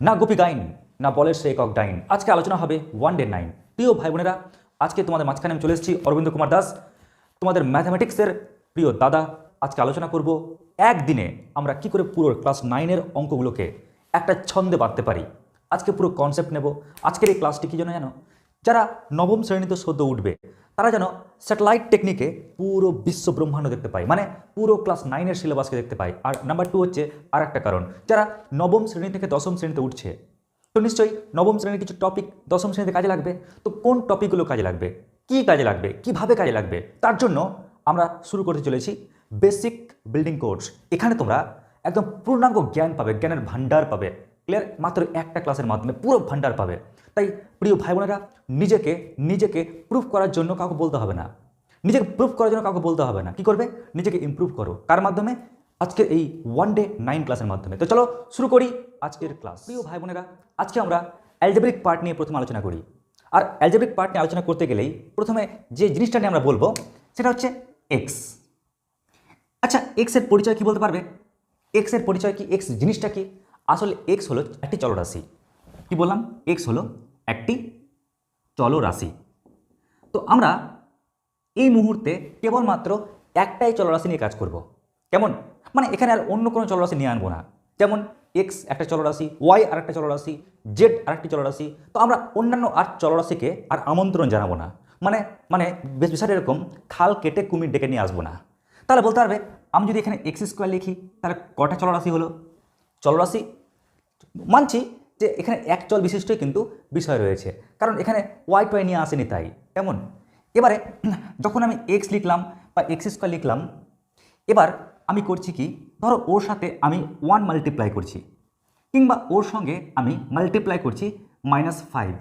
না গোপী গাইন, না বলের সে একক ডাইন। আজকে আলোচনা হবে ওয়ান ডে 9। প্রিয় ভাই বোনেরা, আজকে তোমাদের মাঝখানে আমি চলে এসেছি অরবিন্দ কুমার দাস, তোমাদের ম্যাথামেটিক্সের প্রিয় দাদা। আজকে আলোচনা করব একদিনে আমরা কি করে পুরো ক্লাস 9-এর অঙ্কগুলোকে একটা ছন্দে বাঁধতে পারি। আজকে পুরো কনসেপ্ট নেব। আজকের এই ক্লাসটি কি জানো, যারা নবম শ্রেণীতে সদ্য উঠবে তারা যেন স্যাটেলাইট টেকনিকে পুরো বিশ্ব ব্রহ্মাণ্ড দেখতে পায়, মানে পুরো ক্লাস 9-এর সিলেবাসকে দেখতে পায়। আর নাম্বার 2 হচ্ছে আর একটা কারণ, যারা নবম শ্রেণী থেকে দশম শ্রেণীতে উঠছে, তো নিশ্চয়ই নবম শ্রেণীর কিছু টপিক দশম শ্রেণীতে কাজে লাগবে। তো কোন টপিকগুলো কাজে লাগবে, কি কাজে লাগবে, কিভাবে কাজে লাগবে, তার জন্য আমরা শুরু করতে চলেছি বেসিক বিল্ডিং কোর্স। এখানে তোমরা একদম পূর্ণাঙ্গ জ্ঞান পাবে, জ্ঞানের ভান্ডার পাবে। ক্লিয়ার? মাত্র একটা ক্লাসের মাধ্যমে পুরো ভান্ডার পাবে। তাই প্রিয় ভাই বোনেরা, নিজেকে প্রুফ করার জন্য কাউকে বলতে হবে না, নিজেকে প্রুফ করার জন্য কাউকে বলতে হবে না। কি করবে? নিজেকে ইমপ্রুভ করো। কার মাধ্যমে? আজকের এই ওয়ান ডে 9 ক্লাসের মাধ্যমে। তো চলো শুরু করি আজকের ক্লাস। প্রিয় ভাই বোনেরা, আজকে আমরা অ্যালজেব্রিক পার্ট নিয়ে প্রথমে আলোচনা করি। আর অ্যালজেব্রিক পার্ট নিয়ে আলোচনা করতে গেলেই প্রথমে যে জিনিসটা নিয়ে আমরা বলবো সেটা হচ্ছে এক্স। আচ্ছা, এক্স এর পরিচয় কি বলতে পারবে? এক্স এর পরিচয় কি? এক্স জিনিসটা কি? আসলে এক্স হলো একটি চলরাশি। কি বললাম? এক্স হলো একটি চলরাশি। তো আমরা এই মুহূর্তে কেবলমাত্র একটাই চলরাশি নিয়ে কাজ করব। কেমন? মানে এখানে আর অন্য কোনো চলরাশি নিয়ে আনবো না। যেমন এক্স একটা চলরাশি, ওয়াই আর একটা চলরাশি, জেড আর একটি চলরাশি। তো আমরা অন্যান্য আর চলরাশিকে আর আমন্ত্রণ জানাবো না। মানে মানে বেশ বিষয়টা এরকম, খাল কেটে কুমির ডেকে নিয়ে আসবো না। তাহলে বলতে পারবে, আমি যদি এখানে এক্স স্কোয়ার লিখি তাহলে কটা চলরাশি হলো? চলরাশি মানছি যে এখানে এক চল বিশিষ্টই কিন্তু বিষয় রয়েছে, কারণ এখানে ওয়াই টোয়াই নিয়ে আসেনি তাই। কেমন? এবারে যখন আমি এক্স লিখলাম বা এক্স স্কোয়ার লিখলাম, এবার আমি করছি কি, ধরো ওর সাথে আমি 1 মাল্টিপ্লাই করছি, কিংবা ওর সঙ্গে আমি মাল্টিপ্লাই করছি -5,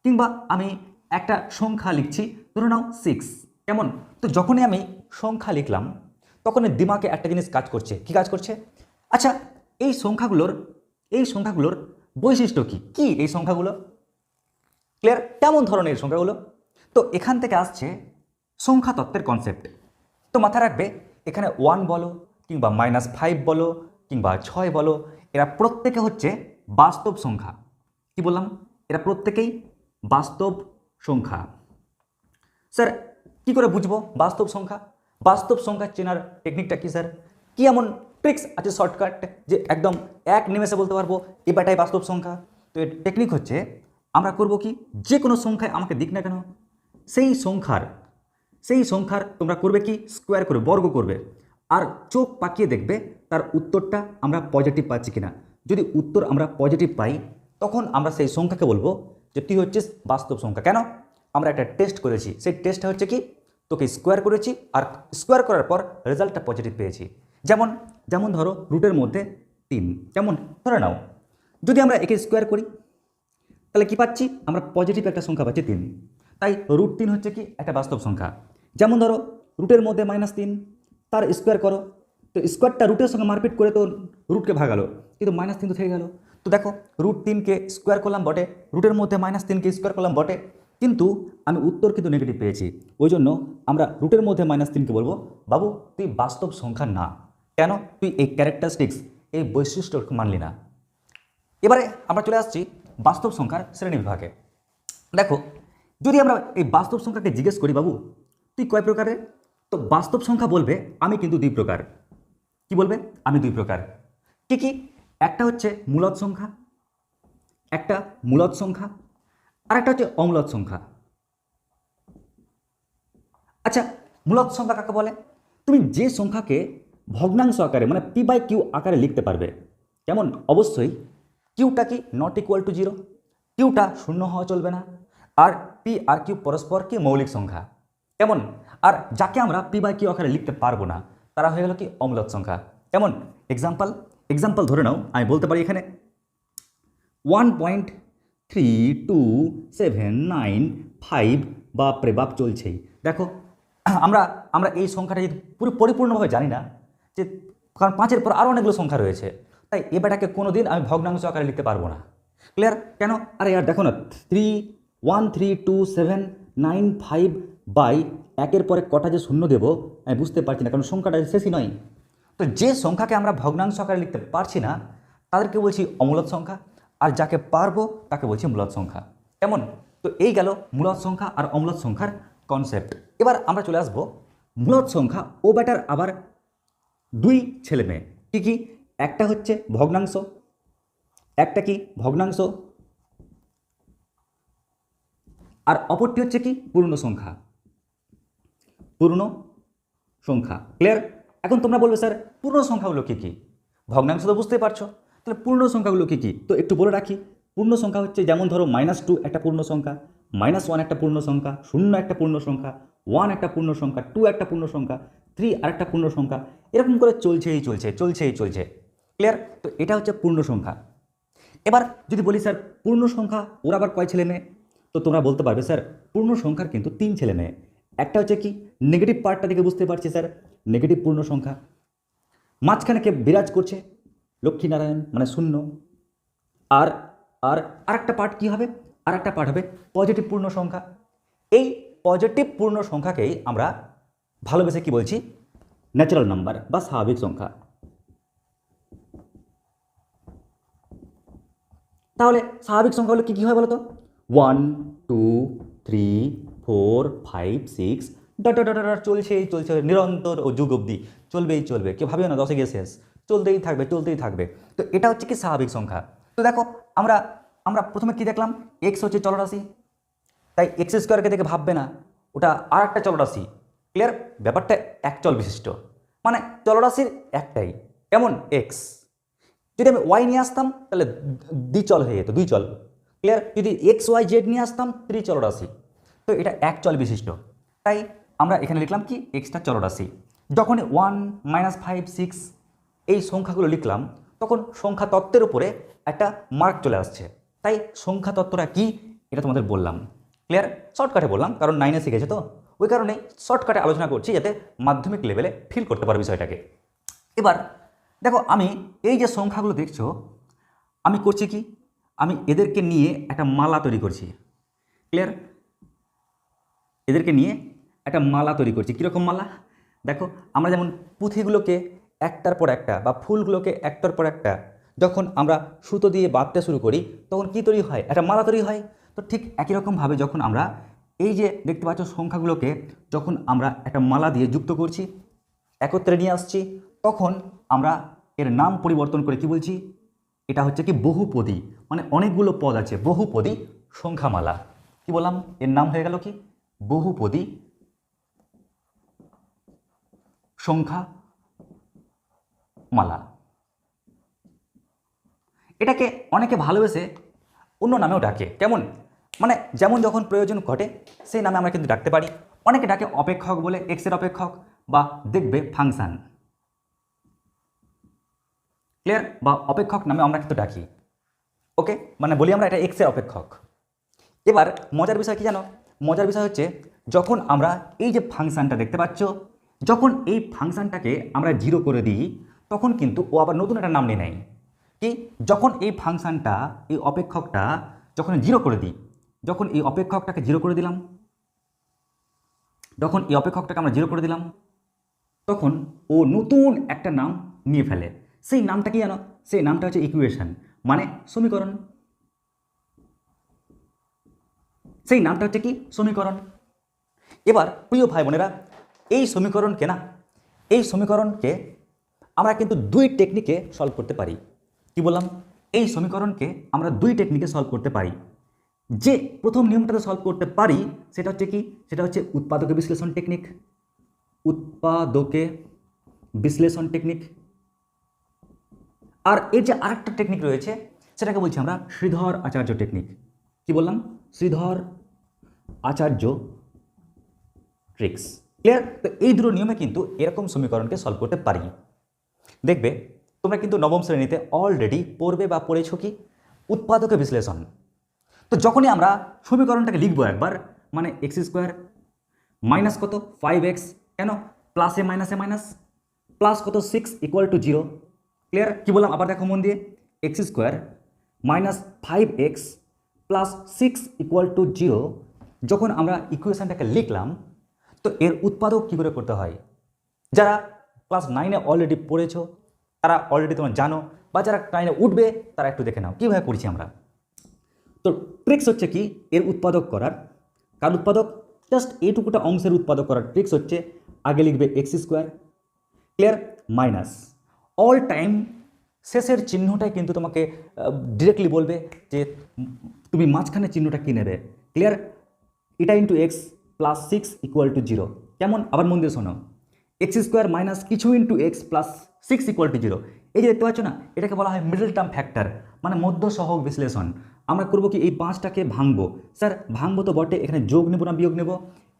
কিংবা আমি একটা সংখ্যা লিখছি, ধরে নাও 6। কেমন? তো যখনই আমি সংখ্যা লিখলাম তখনই দিমাগে একটা জিনিস কাজ করছে। কি কাজ করছে? আচ্ছা, এই সংখ্যাগুলোর বৈশিষ্ট্য কি কি এই সংখ্যাগুলো? ক্লিয়ার? কেমন ধরনের সংখ্যাগুলো? তো এখান থেকে আসছে সংখ্যা তত্ত্বের কনসেপ্ট। তো মাথায় রাখবে, এখানে 1 বলো কিংবা -5 বলো কিংবা 6 বলো, এরা প্রত্যেকে হচ্ছে বাস্তব সংখ্যা। কি বললাম? এরা প্রত্যেকেই বাস্তব সংখ্যা। স্যার কি করে বুঝবো বাস্তব সংখ্যা? বাস্তব সংখ্যা চেনার টেকনিকটা কি স্যার? কি এমন ট্রিক্স আছে শর্টকাট যে একদম এক নিমেষে বলতে পারবো এবারটাই বাস্তব সংখ্যা? তো এর টেকনিক হচ্ছে, আমরা করব কি, যে কোনো সংখ্যায় আমাকে দিক না কেন, সেই সংখ্যার তোমরা করবে কি, স্কোয়ার করে, বর্গ করবে, আর চোখ পাকিয়ে দেখবে তার উত্তরটা আমরা পজিটিভ পাচ্ছি কিনা। যদি উত্তর আমরা পজিটিভ পাই, তখন আমরা সেই সংখ্যাকে বলবো যে তুই হচ্ছিস বাস্তব সংখ্যা। কেন? আমরা একটা টেস্ট করেছি, সেই টেস্টটা হচ্ছে কি, তোকে স্কোয়ার করেছি আর স্কোয়ার করার পর রেজাল্টটা পজিটিভ পেয়েছি। যেমন যেমন ধরো রুটের মধ্যে 3, যেমন ধরে নাও যদি আমরা একে স্কোয়ার করি তাহলে কি পাচ্ছি? আমরা পজিটিভ একটা সংখ্যা পাচ্ছি 3। তাই √3 হচ্ছে কি একটা বাস্তব সংখ্যা। যেমন ধরো রুটের মধ্যে -3, তার স্কোয়ার করো, তো স্কোয়ারটা রুটের সঙ্গে মারপিট করে তো রুটকে ভাগালো, কিন্তু -3 তো থেকে গেল। তো দেখো, √3কে স্কোয়ার করলাম বটে, রুটের মধ্যে -3কে স্কোয়ার করলাম বটে, কিন্তু আমি উত্তর কিন্তু নেগেটিভ পেয়েছি। ওই জন্য আমরা রুটের মধ্যে -3কে বলবো, বাবু তুই বাস্তব সংখ্যা না। কেন? তুই এই ক্যারেক্টারিস্টিক্স, এই বৈশিষ্ট্য মানলি না। এবারে আমরা চলে আসছি বাস্তব সংখ্যার শ্রেণী বিভাগে। দেখো, যদি আমরা এই বাস্তব সংখ্যাকে জিজ্ঞেস করি, বাবু তুই কয় প্রকারের, তো বাস্তব সংখ্যা বলবে আমি কিন্তু 2 প্রকার। কি বলবে? আমি 2 প্রকার। কি কি? একটা হচ্ছে মূলদ সংখ্যা, আর একটা হচ্ছে অমূলদ সংখ্যা। আচ্ছা, মূলদ সংখ্যা কাকে বলে? তুমি যে সংখ্যাকে ভগ্নাংশ আকারে, মানে p/q আকারে লিখতে পারবে। কেমন? অবশ্যই কিউটা কি নট ইকুয়াল টু 0, কিউটা শূন্য হওয়া চলবে না, আর পি আর কিউ পরস্পর কি মৌলিক সংখ্যা। কেমন? আর যাকে আমরা p/q আকারে লিখতে পারবো না, তারা হয়ে গেল কি অমূলদ সংখ্যা। কেমন? এক্সাম্পল ধরে নাও, আমি বলতে পারি এখানে 1.3279 বাপরে বাপ চলছেই। দেখো, আমরা এই সংখ্যাটা যদি পরিপূর্ণভাবে জানি না, যে কারণ 5-এর পর আরও অনেকগুলো সংখ্যা রয়েছে, তাই এবারটাকে কোনো দিন আমি ভগ্নাংশ আকারে লিখতে পারবো না। ক্লিয়ার? কেন? আরে ইয়ার দেখো না, 13279 বাই 1-এর পরে কটা যে শূন্য দেবো আমি বুঝতে পারছি না, কারণ সংখ্যাটা শেষই নয়। তো যে সংখ্যাকে আমরা ভগ্নাংশ আকারে লিখতে পারছি না তাদেরকে বলছি অমূলদ সংখ্যা, আর যাকে পারবো তাকে বলছি মূলদ সংখ্যা। কেমন? তো এই গেল মূলদ সংখ্যা আর অম্লদ সংখ্যার কনসেপ্ট। এবার আমরা চলে আসবো মূলদ সংখ্যা ও বেটার আবার দুই ছেলে মেয়ে। কি কি? একটা হচ্ছে ভগ্নাংশ, একটা কি ভগ্নাংশ, আর অপরটি হচ্ছে কি পূর্ণ সংখ্যা। পূর্ণ সংখ্যা। ক্লিয়ার? এখন তোমরা বলবে স্যার পূর্ণ সংখ্যাগুলো কি কি? ভগ্নাংশ তো বুঝতেই পারছো, তাহলে পূর্ণ সংখ্যাগুলো কি কি? তো একটু বলে রাখি। পূর্ণ সংখ্যা হচ্ছে যেমন ধরো -2 একটা পূর্ণ সংখ্যা, -1 একটা পূর্ণ সংখ্যা, 0 একটা পূর্ণ সংখ্যা, 1 একটা পূর্ণ সংখ্যা, 2 একটা পূর্ণ সংখ্যা, 3 আরেকটা পূর্ণ সংখ্যা, এরকম করে চলছেই। ক্লিয়ার? তো এটা হচ্ছে পূর্ণ সংখ্যা। এবার যদি বলি স্যার পূর্ণ সংখ্যা ওর আবার কয় ছেলে মেয়ে, তো তোমরা বলতে পারবে স্যার পূর্ণ সংখ্যার কিন্তু 3 ছেলে মেয়ে। একটা হচ্ছে কি নেগেটিভ পার্টটা দেখে বুঝতে পারছি স্যার নেগেটিভ পূর্ণ সংখ্যা, মাঝখানে কে বিরাজ করছে লক্ষ্মীনারায়ণ মানে 0। আর আর আরেকটা পার্ট কি হবে? আরেকটা পার্ট হবে পজিটিভ পূর্ণ সংখ্যা। এই পজিটিভ পূর্ণ সংখ্যাকেই আমরা ভালোবেসে কি বলছি? ন্যাচারাল নাম্বার বা স্বাভাবিক সংখ্যা। তাহলে স্বাভাবিক সংখ্যাগুলো কি কি হয় বলো তো? 1 2 3 4 5 6 ডট ডট ডট ডট চলছে নিরন্তর ও যুগ অবধি চলবে। কেউ ভাবিও না 10-এ গিয়ে শেষ, চলতেই থাকবে। তো এটা হচ্ছে কি স্বাভাবিক সংখ্যা। তো দেখো আমরা আমরা প্রথমে কি দেখলাম? এক্স হচ্ছে চলরাশি, তাই এক্স স্কোয়ারকে দেখে ভাববে না ওটা আর একটা চলরাশি। ক্লিয়ার? ব্যাপারটা এক চল বিশিষ্ট, মানে চলরাশির একটাই, কেমন? এক্স। যদি আমি ওয়াই নিয়ে আসতাম তাহলে দ্বিচল হয়ে যেত, 2 চল। ক্লিয়ার? যদি এক্স ওয়াই জেড নিয়ে আসতাম ত্রিচলরাশি। তো এটা এক চল বিশিষ্ট, তাই আমরা এখানে লিখলাম কি এক্সটা চলরাশি। যখন 1 -5 6 এই সংখ্যাগুলো লিখলাম তখন সংখ্যা তত্ত্বের উপরে একটা মার্ক চলে আসছে, তাই সংখ্যা তত্ত্বটা কি এটা তোমাদের বললাম। ক্লিয়ার? শর্টকাটে বললাম কারণ 9-এ শিখেছে, তো ওই কারণেই শর্টকাটে আলোচনা করছি যাতে মাধ্যমিক লেভেলে ফিল করতে পারো বিষয়টাকে। এবার দেখো আমি এই যে সংখ্যাগুলো দেখছো আমি করছি কি, আমি এদেরকে নিয়ে একটা মালা তৈরি করছি। ক্লিয়ার? এদেরকে নিয়ে একটা মালা তৈরি করছি। কীরকম মালা? দেখো আমরা যেমন পুঁথিগুলোকে একটার পর একটা বা ফুলগুলোকে একটার পর একটা যখন আমরা সুতো দিয়ে বাঁধতে শুরু করি তখন কি তৈরি হয়? একটা মালা তৈরি হয়। তো ঠিক একই রকমভাবে যখন আমরা এই যে দেখতে পাচ্ছ সংখ্যাগুলোকে যখন আমরা একটা মালা দিয়ে যুক্ত করছি, একত্রে নিয়ে আসছি, তখন আমরা এর নাম পরিবর্তন করে কি বলছি? এটা হচ্ছে কি বহুপদী, মানে অনেকগুলো পদ আছে, বহুপদী সংখ্যামালা। কি বললাম? এর নাম হয়ে গেল কি বহুপদী সংখ্যামালা। এটাকে অনেকে ভালোবেসে অন্য নামেও ডাকে। কেমন? মানে যেমন যখন প্রয়োজন ঘটে সেই নামে আমরা কিন্তু ডাকতে পারি। অনেকে ডাকে অপেক্ষক বলে, এক্সের অপেক্ষক, বা দেখবে ফাংশন। ক্লিয়ার? বা অপেক্ষক নামে আমরা কিন্তু ডাকি। ওকে, মানে বলি আমরা এটা এক্সের অপেক্ষক। এবার মজার বিষয় কি জানো? মজার বিষয় হচ্ছে যখন আমরা এই যে ফাংশনটা দেখতে পাচ্ছ, যখন এই ফাংশনটাকে আমরা 0 করে দিই তখন কিন্তু ও আবার নতুন একটা নাম নিয়ে নেয়। কি? যখন এই ফাংশনটা এই অপেক্ষকটা যখন 0 করে দিই, যখন এই অপেক্ষকটাকে 0 করে দিলাম, যখন এই অপেক্ষকটাকে আমরা 0 করে দিলাম তখন ও নতুন একটা নাম নিয়ে ফেলে। সেই নামটা কি জানো? সেই নামটা হচ্ছে ইকুয়েশন, মানে সমীকরণ। সেই নামটা হচ্ছে কি সমীকরণ। এবার প্রিয় ভাই বোনেরা এই সমীকরণকে আমরা কিন্তু 2 টেকনিকে সলভ করতে পারি। কি বললাম? এই সমীকরণকে আমরা 2 টেকনিকে সলভ করতে পারি। যে প্রথম নিয়মটাতে সলভ করতে পারি সেটা হচ্ছে কি? সেটা হচ্ছে উৎপাদকে বিশ্লেষণ টেকনিক। উৎপাদকে বিশ্লেষণ টেকনিক। আর এর যে আরেকটা টেকনিক রয়েছে সেটাকে বলছি আমরা শ্রীধর আচার্য টেকনিক। কি বললাম? শ্রীধর আচার্য ট্রিক্স। ক্লিয়ার? তো এই দুটো নিয়মে কিন্তু এরকম সমীকরণকে সলভ করতে পারি। দেখবে তোমরা কিন্তু নবম শ্রেণীতে অলরেডি পড়বে বা পড়েছো কি উৎপাদকে বিশ্লেষণ। তো যখনই আমরা সমীকরণটাকে লিখবো একবার, মানে এক্স স্কোয়ার মাইনাস কত 5x, কেন প্লাসে মাইনাসে মাইনাস, প্লাস কত 6 = 0। ক্লিয়ার? কি বললাম আবার দেখো মন দিয়ে? X square minus 5x plus 6 = 0 যখন আমরা ইকুয়েশনটাকে লিখলাম তো এর উৎপাদক কী করে করতে হয়? যারা ক্লাস 9-এ অলরেডি পড়েছো তারা অলরেডি তোমরা জানো, বা যারা টাইনে উঠবে তারা একটু দেখে নাও কীভাবে করছি আমরা। তো ট্রিক্স হচ্ছে কি এর উৎপাদক করার, কার উৎপাদক, জাস্ট এইটুকুটা অংশের উৎপাদক করার ট্রিক্স হচ্ছে আগে লিখবে x square, clear, minus all time শেষের চিহ্নটাই কিন্তু তোমাকে ডিরেক্টলি বলবে যে তুমি মাঝখানে চিহ্নটা কী নেবে, ক্লিয়ার। এটা into x plus 6 equal to 0। কেমন, আবার মন দিয়ে শোনো, এক্স স্কোয়ার মাইনাস কিছু into x plus 6 equal to 0। এই যে দেখতে পাচ্ছ না, এটাকে বলা হয় মিডল টার্ম ফ্যাক্টর, মানে মধ্য সহগ বিশ্লেষণ। আমরা করবো কি এই 5টাকে ভাঙবো, স্যার ভাঙবো তো বটে, এখানে যোগ নেব না বিয়োগ নেব,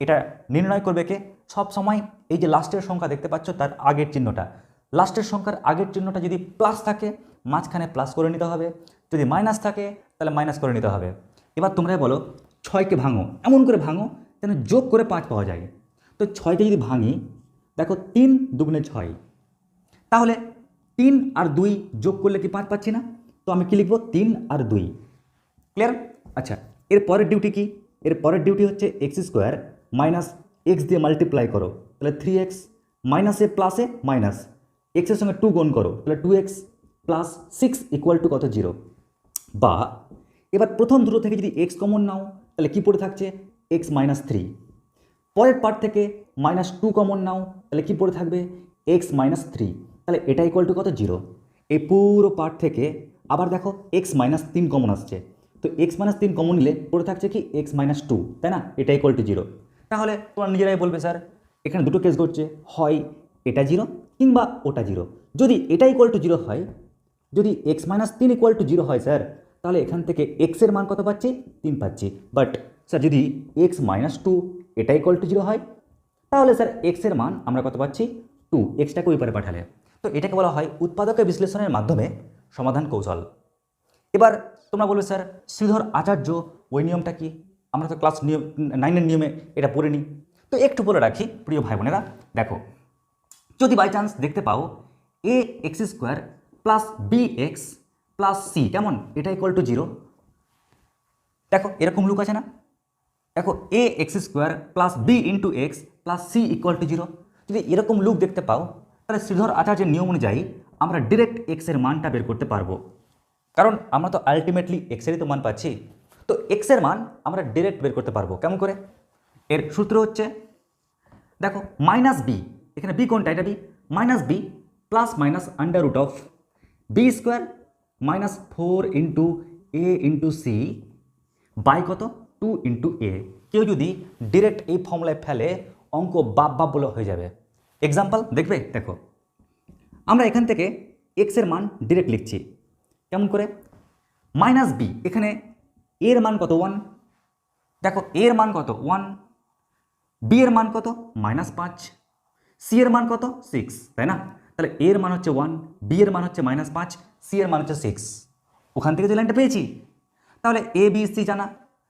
এটা নির্ণয় করবে কে, সব সময় এই যে লাস্টের সংখ্যা দেখতে পাচ্ছ তার আগের চিহ্নটা, লাস্টের সংখ্যার আগের চিহ্নটা যদি প্লাস থাকে মাঝখানে প্লাস করে নিতে হবে, যদি মাইনাস থাকে তাহলে মাইনাস করে নিতে হবে। এবার তোমরা বলো 6কে ভাঙো, এমন করে ভাঙো যেন যোগ করে 5 পাওয়া যায়। তো 6কে যদি ভাঙি, দেখো 3 দুগুণে 6, তাহলে 3 আর 2 যোগ করলে কি 5 পাচ্ছি না, তো আমি কি লিখবো 3 আর 2, ক্লিয়ার। আচ্ছা, এর পরের ডিউটি কি, এর পরের ডিউটি হচ্ছে এক্স স্কোয়ার মাইনাস এক্স দিয়ে মাল্টিপ্লাই করো, তাহলে 3x মাইনাসে প্লাসে মাইনাস, এক্সের সঙ্গে 2 গুণ করো, তাহলে 2x প্লাস 6 ইকুয়াল টু কত, 0। বা এবার প্রথম দুটো থেকে যদি x কমন নাও তাহলে কি পড়ে থাকছে x মাইনাস 3, পরের পার্ট থেকে -2 কমন নাও তাহলে কি পড়ে থাকবে x মাইনাস 3, তাহলে এটা ইকুয়াল টু কত, 0। এই পুরো পার্ট থেকে আবার দেখো x মাইনাস 3 কমন আসছে, তো x মাইনাস 3 কমন নিলে পড়ে থাকছে কি x মাইনাস 2, তাই না, এটা ইকুয়াল টু 0। তাহলে তোমরা নিজেরাই বলবে স্যার এখানে দুটো কেস ঘটছে, হয় এটা 0 কিংবা ওটা 0। যদি এটা ইকুয়াল টু 0 হয়, যদি x মাইনাস 3 ইকুয়াল টু 0 হয় স্যার, তাহলে এখান থেকে x এর মান কত পাচ্ছি, 3 পাচ্ছি। বাট স্যার যদি x মাইনাস 2 এটা ইকুয়াল টু 0 হয়, তাহলে স্যার x এর মান আমরা কত পাচ্ছি, 2, এক্সটাকে ওই পারে পাঠালে। তো এটাকে বলা হয় উৎপাদকের বিশ্লেষণের মাধ্যমে সমাধান কৌশল। এবার তোমরা বলবে স্যার শ্রীধর আচার্য ওই নিয়মটা কি, আমরা তো ক্লাস 9-এর নিয়মে এটা পড়ে নিই। তো একটু বলে রাখি প্রিয় ভাই বোনেরা, দেখো যদি বাই চান্স দেখতে পাও a x square plus b x plus c, কেমন, এটা ইকুয়াল টু 0, দেখো এরকম লুক আছে না, দেখো a x square plus b into x plus c equal to 0, যদি এরকম লুক দেখতে পাও তাহলে শ্রীধর আচার্যের নিয়ম অনুযায়ী আমরা ডিরেক্ট এক্সের মানটা বের করতে পারবো, কারণ আমরা তো আলটিমেটলি এক্সেরই তো মান পাচ্ছি। তো এক্সের মান আমরা ডিরেক্ট বের করতে পারবো, কেমন করে, এর সূত্র হচ্ছে দেখো মাইনাস বি, এখানে বি কোনটা, এটা B, minus B plus minus under root of B square minus 4 into A into C by কত 2 ইন্টু এ। কেউ যদি ডিরেক্ট এই ফর্মুলায় ফেলে অঙ্ক বাপ বাপ বলে হয়ে যাবে। এক্সাম্পল দেখবে, দেখো আমরা এখান থেকে এক্সের মান ডিরেক্ট লিখছি, কেমন করে, মাইনাস বি, এখানে এর মান কত 1, দেখো এর মান কত 1, বি এর মান কত -5, সি এর মান কত 6, তাই না, তাহলে এর মান হচ্ছে 1, বি এর মান হচ্ছে -5, সি এর মান হচ্ছে 6, ওখান থেকে যে লাইনটা পেয়েছি, তাহলে এ বি সি জানা,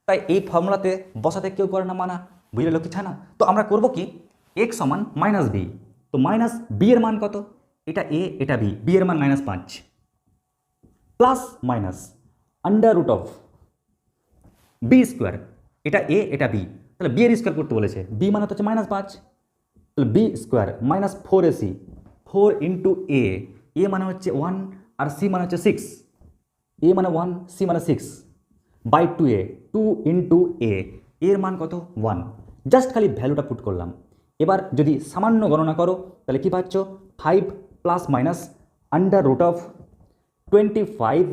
তাই এই ফর্মুলাতে বসাতে কেউ করে না মানা, বুঝলে লক্ষ্মী ছানা। তো আমরা করব কি x সমান মাইনাস বি, তো মাইনাস বি এর মান কত, এটা এ এটা বি, বি এর মান -5 plus minus under root of B square, এটা এ এটা বি, তাহলে বি এর স্কোয়ার করতে বলেছে, বি মানে হচ্ছে -5, তাহলে b square minus 4ac 4 into a, a মানে হচ্ছে 1 আর সি মানে হচ্ছে 6, এ মানে 1 সি মানে 6 বাই 2a 2 ইন্টু এ, এর মান কত 1, জাস্ট খালি ভ্যালুটা পুট করলাম। এবার যদি সামান্য গণনা করো তাহলে কি পাচ্ছ 5 plus minus under root of 25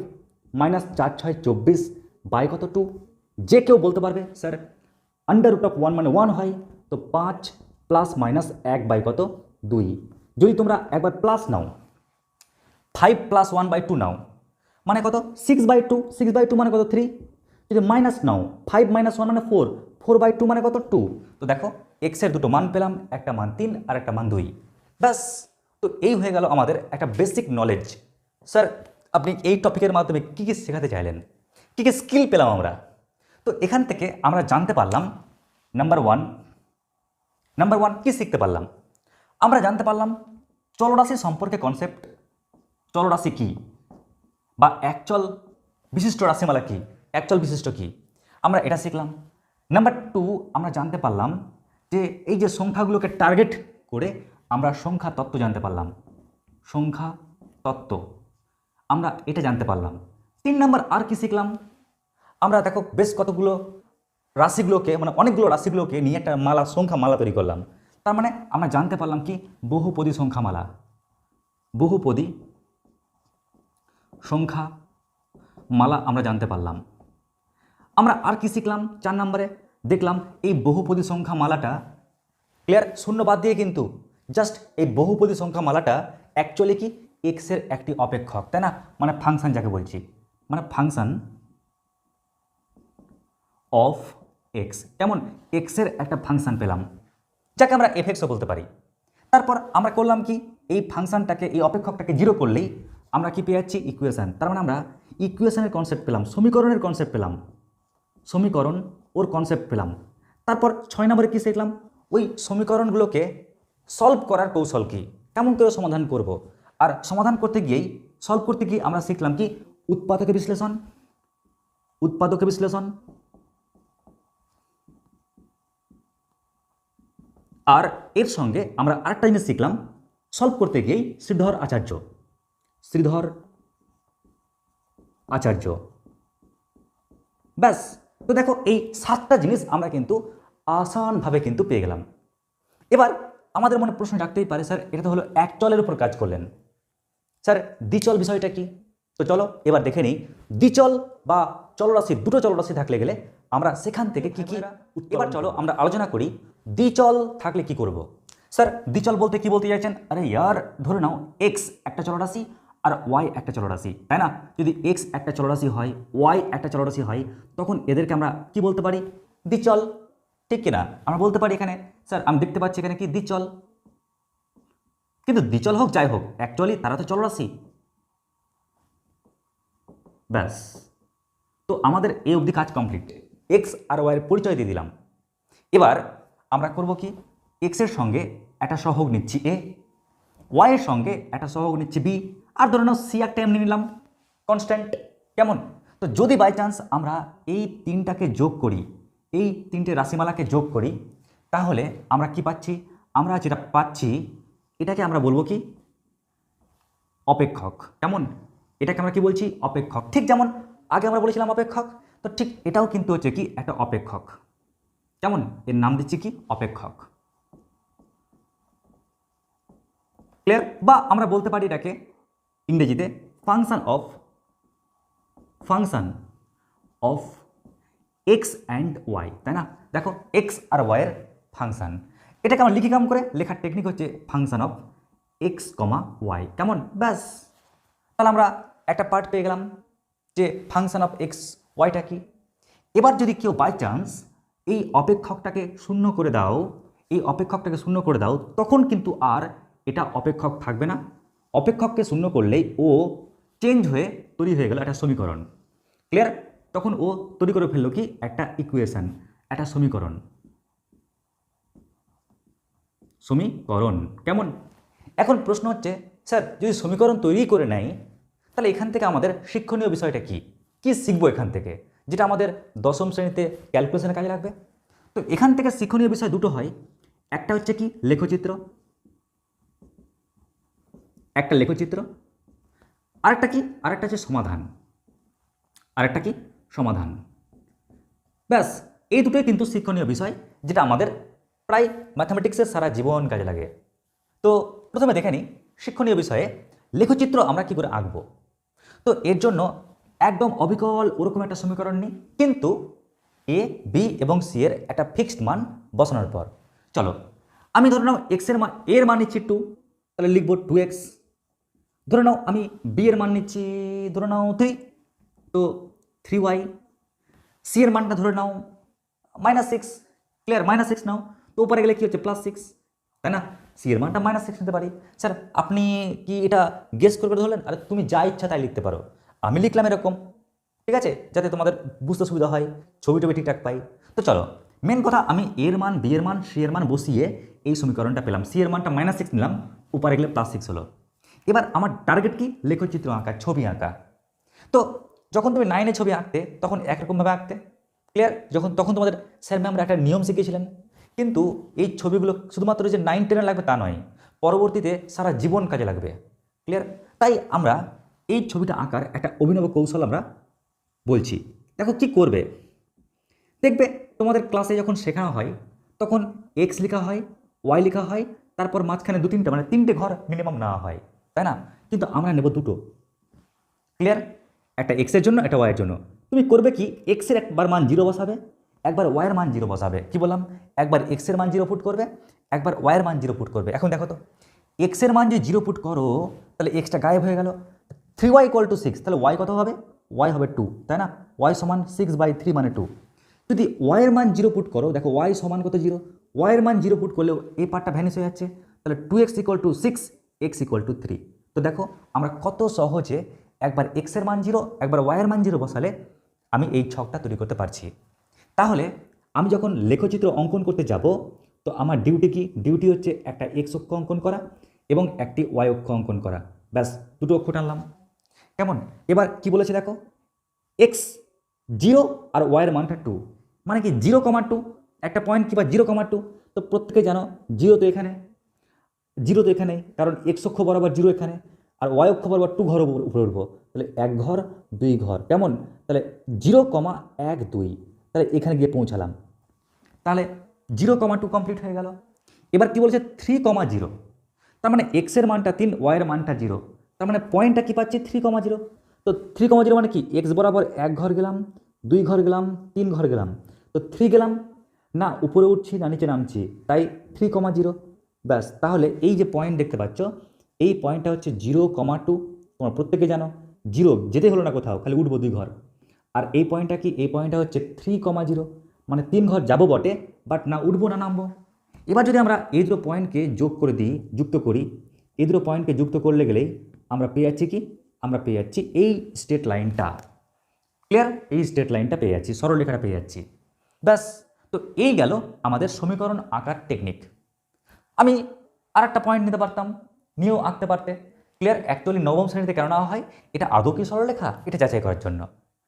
minus 4 6 24 by কত 2। যে কেউ বলতে পারবে স্যার আন্ডার রুট অফ 1 মানে 1 হয়, তো 5 প্লাস মাইনাস 1 বাই কত 2। যদি তোমরা একবার প্লাস নাও 5 প্লাস 1 বাই 2 নাও মানে কত 6 বাই 2, 6 বাই 2 মানে কত 3, যদি মাইনাস নাও 5 মাইনাস 1 মানে 4, 4 বাই 2 মানে কত 2। তো দেখো এক্সের দুটো মান পেলাম, একটা মান 3 আর একটা মান 2, ব্যাস। তো এই হয়ে গেল আমাদের একটা বেসিক নলেজ। স্যার আপনি এই টপিকের মাধ্যমে কী কী শেখাতে চাইলেন, কী কী স্কিল পেলাম আমরা। তো এখান থেকে আমরা জানতে পারলাম নাম্বার ওয়ান কী শিখতে পারলাম, আমরা জানতে পারলাম চলরাশি সম্পর্কে কনসেপ্ট, চলরাশি কী বা অ্যাকচুয়াল বিশিষ্ট রাশিমালা কী, অ্যাকচুয়াল বিশিষ্ট কী, আমরা এটা শিখলাম। নাম্বার 2 আমরা জানতে পারলাম যে এই যে সংখ্যাগুলোকে টার্গেট করে আমরা সংখ্যা তত্ত্ব জানতে পারলাম, সংখ্যা তত্ত্ব। আমরা এটা জানতে পারলাম। 3 নাম্বার আর কি শিখলাম, আমরা দেখো বেশ কতগুলো রাশিগুলোকে মানে অনেকগুলো রাশিগুলোকে নিয়ে একটা সংখ্যা মালা তৈরি করলাম। তার মানে আমরা জানতে পারলাম কি বহুপদী সংখ্যা মালা, বহুপদী সংখ্যা মালা আমরা জানতে পারলাম। আমরা আর কি শিখলাম 4 নম্বরে, দেখলাম এই বহুপদী সংখ্যা মালাটা ক্লিয়ার শূন্য বাদ দিয়ে কিন্তু জাস্ট এই বহুপদী সংখ্যা মালাটা অ্যাকচুয়ালি কি এক্স এর একটি অপেক্ষক, তাই না? মানে ফাংশন যাকে বলছি, মানে ফাংশন অফ এক্স। কেমন? এক্স এর একটা ফাংশন পেলাম যাকে আমরা এফএক্সও বলতে পারি। তারপর আমরা করলাম কি এই ফাংশনটাকে এই অপেক্ষকটাকে জিরো করলেই আমরা কি পেয়ে যাচ্ছি ইকুয়েশন। তার মানে আমরা ইকুয়েশনের কনসেপ্ট পেলাম, সমীকরণের কনসেপ্ট পেলাম, সমীকরণ ওর কনসেপ্ট পেলাম। তারপর 6 নম্বরে কি শিখলাম, ওই সমীকরণগুলোকে সলভ করার কৌশল কি, কেমন করে সমাধান করব। আর সমাধান করতে গিয়েই সলভ করতে গিয়ে আমরা শিখলাম কি উৎপাদকের বিশ্লেষণ, উৎপাদকের বিশ্লেষণ। আর এর সঙ্গে আমরা আরেকটা জিনিস শিখলাম সলভ করতে গিয়েই শ্রীধর আচার্য, শ্রীধর আচার্য। ব্যাস, তো দেখো এই 7টা জিনিস আমরা কিন্তু আসানভাবে কিন্তু পেয়ে গেলাম। এবার আমাদের মনে প্রশ্ন জাগতেই পারে, স্যার এটা তো হলো এক চলের উপর কাজ করলেন, স্যার দ্বিচল বিষয়টা কি? তো চলো এবার দেখে নিই দ্বিচল বা চলরাশি, দুটো চলরাশি থাকলে গেলে আমরা সেখান থেকে কি কি। এবার চলো আমরা আলোচনা করি দ্বিচল থাকলে কি করব। স্যার দ্বিচল বলতে কি বলতে চাইছেন? আরে ইয়ার ধরে নাও এক্স একটা চলরাশি আর ওয়াই একটা চলরাশি, তাই না? যদি এক্স একটা চলরাশি হয়, ওয়াই একটা চলরাশি হয়, তখন এদেরকে আমরা কি বলতে পারি? দ্বিচল, ঠিক কিনা? আমরা বলতে পারি এখানে স্যার আমি দেখতে পাচ্ছি এখানে কি দ্বিচল, কিন্তু দ্বিচল হোক যাই হোক অ্যাকচুয়ালি তারা তো চলরাশি। ব্যাস, তো আমাদের এই অবধি কাজ কমপ্লিট। এক্স আর ওয়াইয়ের পরিচয় দিয়ে দিলাম। এবার আমরা করব কি এক্স এর সঙ্গে একটা সহগ নিচ্ছি এ, ওয়াই এর সঙ্গে একটা সহগ নিচ্ছি বি, আর ধরে নাও সি একটা এমনি নিলাম কনস্ট্যান্ট। কেমন? তো যদি বাই চান্স আমরা এই তিনটাকে যোগ করি, এই তিনটে রাশিমালাকে যোগ করি, তাহলে আমরা কি পাচ্ছি? আমরা যেটা পাচ্ছি এটাকে আমরা বলবো কি অপেক্ষক। কেমন? এটাকে আমরা কি বলছি? অপেক্ষক। ঠিক যেমন আগে আমরা বলেছিলাম অপেক্ষক, তো ঠিক এটাও কিন্তু হচ্ছে কি একটা অপেক্ষক। কেমন? এর নাম দিচ্ছি কি অপেক্ষক। ক্লিয়ার? বা আমরা বলতে পারি এটাকে ইংরেজিতে function of X and Y, তাই না? দেখো এক্স আর ওয়াইয়ের ফাংশন, এটাকে আমরা লিখি কেমন করে? লেখার টেকনিক হচ্ছে function of X comma Y. কেমন? ব্যাস, তাহলে আমরা একটা পার্ট পেয়ে গেলাম যে ফাংশন অফ এক্স ওয়াইটা কি। এবার যদি কেউ বাই চান্স এই অপেক্ষকটাকে শূন্য করে দাও, এই অপেক্ষকটাকে শূন্য করে দাও, তখন কিন্তু আর এটা অপেক্ষক থাকবে না। অপেক্ষককে শূন্য করলেই ও চেঞ্জ হয়ে তৈরি হয়ে গেল একটা সমীকরণ। ক্লিয়ার? তখন ও তৈরি করে ফেললো কি একটা ইকুয়েশন, একটা সমীকরণ। সমীকরণ কেমন? এখন প্রশ্ন হচ্ছে স্যার যদি সমীকরণ তৈরি করে নেয় তাহলে এখান থেকে আমাদের শিক্ষণীয় বিষয়টা কি, কি শিখবো এখান থেকে, যেটা আমাদের দশম শ্রেণীতে ক্যালকুলেশনে কাজে লাগবে? তো এখান থেকে শিক্ষণীয় বিষয় দুটো হয়, একটা হচ্ছে কি লেখচিত্র, একটা লেখচিত্র, আরেকটা কি, আরেকটা হচ্ছে সমাধান, আরেকটা কি সমাধান। ব্যাস, এই দুটোই কিন্তু শিক্ষণীয় বিষয় যেটা আমাদের প্রায় ম্যাথামেটিক্সের সারা জীবন কাজে লাগে। তো প্রথমে দেখে নিই শিক্ষণীয় বিষয়ে লেখচিত্র আমরা কি করে আঁকবো। তো এর জন্য একদম অবিকল ওরকম একটা সমীকরণ নিই, কিন্তু এ বি এবং সি এর একটা ফিক্সড মান বসানোর পর। চলো আমি ধরে নাও এক্স এর মান, এর মান নিচ্ছি 2, তাহলে লিখবো 2x। ধরে নাও আমি বি এর মান নিচ্ছি ধরে নাও 3, তো 3y। সি এর মানটা ধরে নাও -6, ক্লিয়ার? -6 নাও, তো উপরে গেলে কি হচ্ছে +6, তাই না? সি এর মানটা -6 নিতে পারি। স্যার আপনি কি এটা গেস করে ধরলেন? আরে তুমি যা ইচ্ছা তাই লিখতে পারো, আমি লিখলাম এরকম, ঠিক আছে, যাতে তোমাদের বুঝতে সুবিধা হয়, ছবি টবি ঠিকঠাক পাই। তো চলো মেন কথা, আমি এর মান, বি এর মান, সি এর মান বসিয়ে এই সমীকরণটা পেলাম। সি এর মানটা -6 নিলাম, উপরে গেলে +6 হলো। এবার আমার টার্গেট কি? লেখচিত্র আঁকা, ছবি আঁকা। তো যখন তুমি 9-এ ছবি আঁকতে তখন একরকমভাবে আঁকতে, ক্লিয়ার? তখন তোমাদের স্যার ম্যামরা একটা নিয়ম শিখিয়েছিলেন, কিন্তু এই ছবিগুলো শুধুমাত্র যে 9-10-এ লাগবে তা নয়, পরবর্তীতে সারা জীবন কাজে লাগবে, ক্লিয়ার? তাই আমরা এই ছবিটা আঁকার একটা অভিনব কৌশল আমরা বলছি। দেখো কি করবে, দেখবে তোমাদের ক্লাসে যখন শেখানো হয় তখন এক্স লেখা হয়, ওয়াই লেখা হয়, তারপর মাঝখানে দু তিনটা মানে তিনটে ঘর মিনিমাম নেওয়া হয়, তাই না? কিন্তু আমরা নেব দুটো। ক্লিয়ার? একটা এক্সের জন্য, একটা ওয়াইয়ের জন্য। তুমি করবে কি, এক্সের একবার মান 0 বসাবে, একবার ওয়াইয়ের মান 0 বসাবে। কি বললাম? একবার এক্সের মান 0 পুট করবে, একবার ওয়াইয়ের মান 0 পুট করবে। এখন দেখো তো, এক্সের মান যদি 0 পুট করো তাহলে এক্সটা গায়েব হয়ে গেল। 3y = 6, তাহলে ওয়াই কত হবে? ওয়াই হবে 2, তাই না? ওয়াই সমান 6/3 মানে 2। যদি ওয়াইয়ের মান 0 পুট করো, দেখো ওয়াই সমান কত? 0। ওয়াইয়ের মান 0 পুট করলেও এই পার্টটা ভ্যানিশ হয়ে যাচ্ছে, তাহলে 2x = 6, x = 3। তো দেখো আমরা কত সহজে একবার এক্সের মান 0, একবার ওয়াইয়ের মান 0 বসালে আমি এই ছকটা তৈরি করতে পারছি। তাহলে আমি যখন লেখচিত্র অঙ্কন করতে যাব তো আমার ডিউটি কি? ডিউটি হচ্ছে একটা এক্স অক্ষ অঙ্কন করা এবং একটি ওয়াই অক্ষ অঙ্কন করা। ব্যাস, দুটো অক্ষ টানলাম। কেমন? এবার কি বলেছে দেখো, এক্স 0 আর ওয়াইয়ের মানটা 2, মানে কি 0,2 একটা পয়েন্ট কিংবা 0,2। তো প্রত্যেকে জানো 0 তো এখানে, 0 তো এখানে, কারণ এক্স অক্ষ বরাবর 0 এখানে, আর ওয়াই অক্ষ বরাবর 2 ঘর উপরে উঠবো, তাহলে 1 ঘর 2 ঘর। কেমন? তাহলে 0,1 2, তাহলে এখানে গিয়ে পৌঁছালাম। তাহলে 0,2 কমপ্লিট হয়ে গেল। এবার কি বলছে? 3,0, তার মানে এক্সের মানটা 3, ওয়াইয়ের মানটা 0, তার মানে পয়েন্টটা কি পাচ্ছি? 3,0। তো 3,0 মানে কি? এক্স বরাবর 1 ঘর গেলাম, 2 ঘর গেলাম, 3 ঘর গেলাম, তো 3 গেলাম না, উপরে উঠছি না নিচে নামছি, তাই 3,0। ব্যাস, তাহলে এই যে পয়েন্ট দেখতে পাচ্ছ, এই পয়েন্টটা হচ্ছে 0,2। তোমরা প্রত্যেকে জানো 0 যেতে হলো না কোথাও, খালি উঠবো 2 ঘর। আর এই পয়েন্টটা কি? এই পয়েন্টটা হচ্ছে 3,0, মানে 3 ঘর যাবো বটে, বাট না উঠবো না নামবো। এবার যদি আমরা এই দুটো পয়েন্টকে যোগ করে দিই, যুক্ত করি, এই দুটো পয়েন্টকে যুক্ত করলে গেলেই আমরা পেয়ে যাচ্ছি কি? আমরা পেয়ে যাচ্ছি এই স্ট্রেট লাইনটা। ক্লিয়ার? এই স্ট্রেট লাইনটা পেয়ে যাচ্ছি, সরলরেখাটা পেয়ে যাচ্ছি। ব্যাস, তো এই গেল আমাদের সমীকরণ আঁকার টেকনিক। আমি আর একটা পয়েন্ট নিতে পারতাম, নিয়েও আঁকতে পারতে। ক্লিয়ার? অ্যাকচুয়ালি নবম শ্রেণীতে কেন নেওয়া হয়? এটা আদৌ কি সরলরেখা, এটা যাচাই করার জন্য।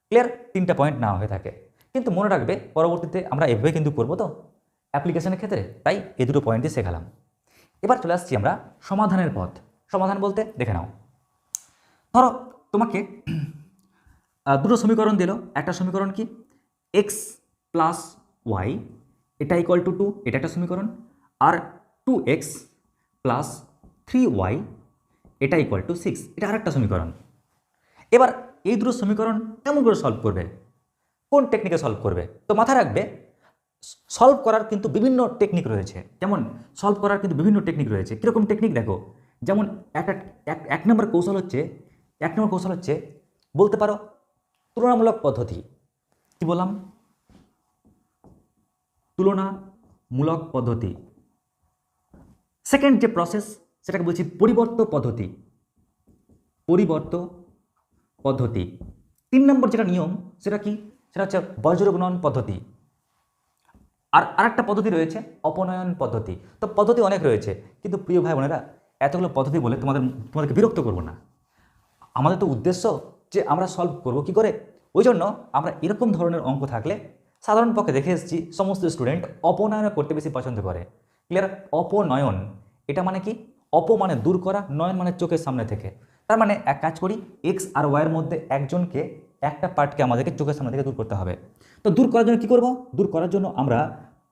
ক্লিয়ার? 3টা পয়েন্ট নেওয়া হয়ে থাকে, কিন্তু মনে রাখবে পরবর্তীতে আমরা এভাবে কিন্তু করবো তো অ্যাপ্লিকেশনের ক্ষেত্রে, তাই এই দুটো পয়েন্টই শেখালাম। এবার চলে আসছি আমরা সমাধানের পথ। সমাধান বলতে দেখে নাও, ধরো তোমাকে দুটো সমীকরণ দিল। একটা সমীকরণ কি? এক্স প্লাস ওয়াই এটা = 2, এটা একটা সমীকরণ। আর 2x প্লাস 3y এটা = 6, এটা আরেকটা সমীকরণ। এবার এই দুটো সমীকরণ কেমন করে সলভ করবে? কোন টেকনিকে সলভ করবে? তো মাথায় রাখবে সলভ করার কিন্তু বিভিন্ন টেকনিক রয়েছে। কেমন? সলভ করার কিন্তু বিভিন্ন টেকনিক রয়েছে। কীরকম টেকনিক দেখো, যেমন এক নম্বর কৌশল হচ্ছে বলতে পারো তুলনামূলক পদ্ধতি। কি বললাম? তুলনামূলক পদ্ধতি। সেকেন্ড যে প্রসেস সেটাকে বলছি পরিবর্ত পদ্ধতি। 3 নম্বর যেটা নিয়ম সেটা কি? সেটা হচ্ছে বজ্রগুণন পদ্ধতি। আর আরেকটা পদ্ধতি রয়েছে অপনয়ন পদ্ধতি। তো পদ্ধতি অনেক রয়েছে, কিন্তু প্রিয় ভাই বোনেরা এতগুলো পদ্ধতি বলে তোমাদেরকে বিরক্ত করব না। আমাদের তো উদ্দেশ্য যে আমরা সলভ করব কি করে। ওই জন্য আমরা এরকম ধরনের অঙ্ক থাকলে সাধারণ পক্ষে দেখে এসেছি সমস্ত স্টুডেন্ট অপনয়ন করতে বেশি পছন্দ করে। ক্লিয়ার? অপনয়ন এটা মানে কি? অপ মানে দূর করা, নয়ন মানে চোখের সামনে থেকে। তার মানে এক কাজ করি, এক্স আর ওয়াইয়ের মধ্যে একজনকে, একটা পার্টকে আমাদেরকে চোখের সামনে থেকে দূর করতে হবে। তো দূর করার জন্য কি করব? দূর করার জন্য আমরা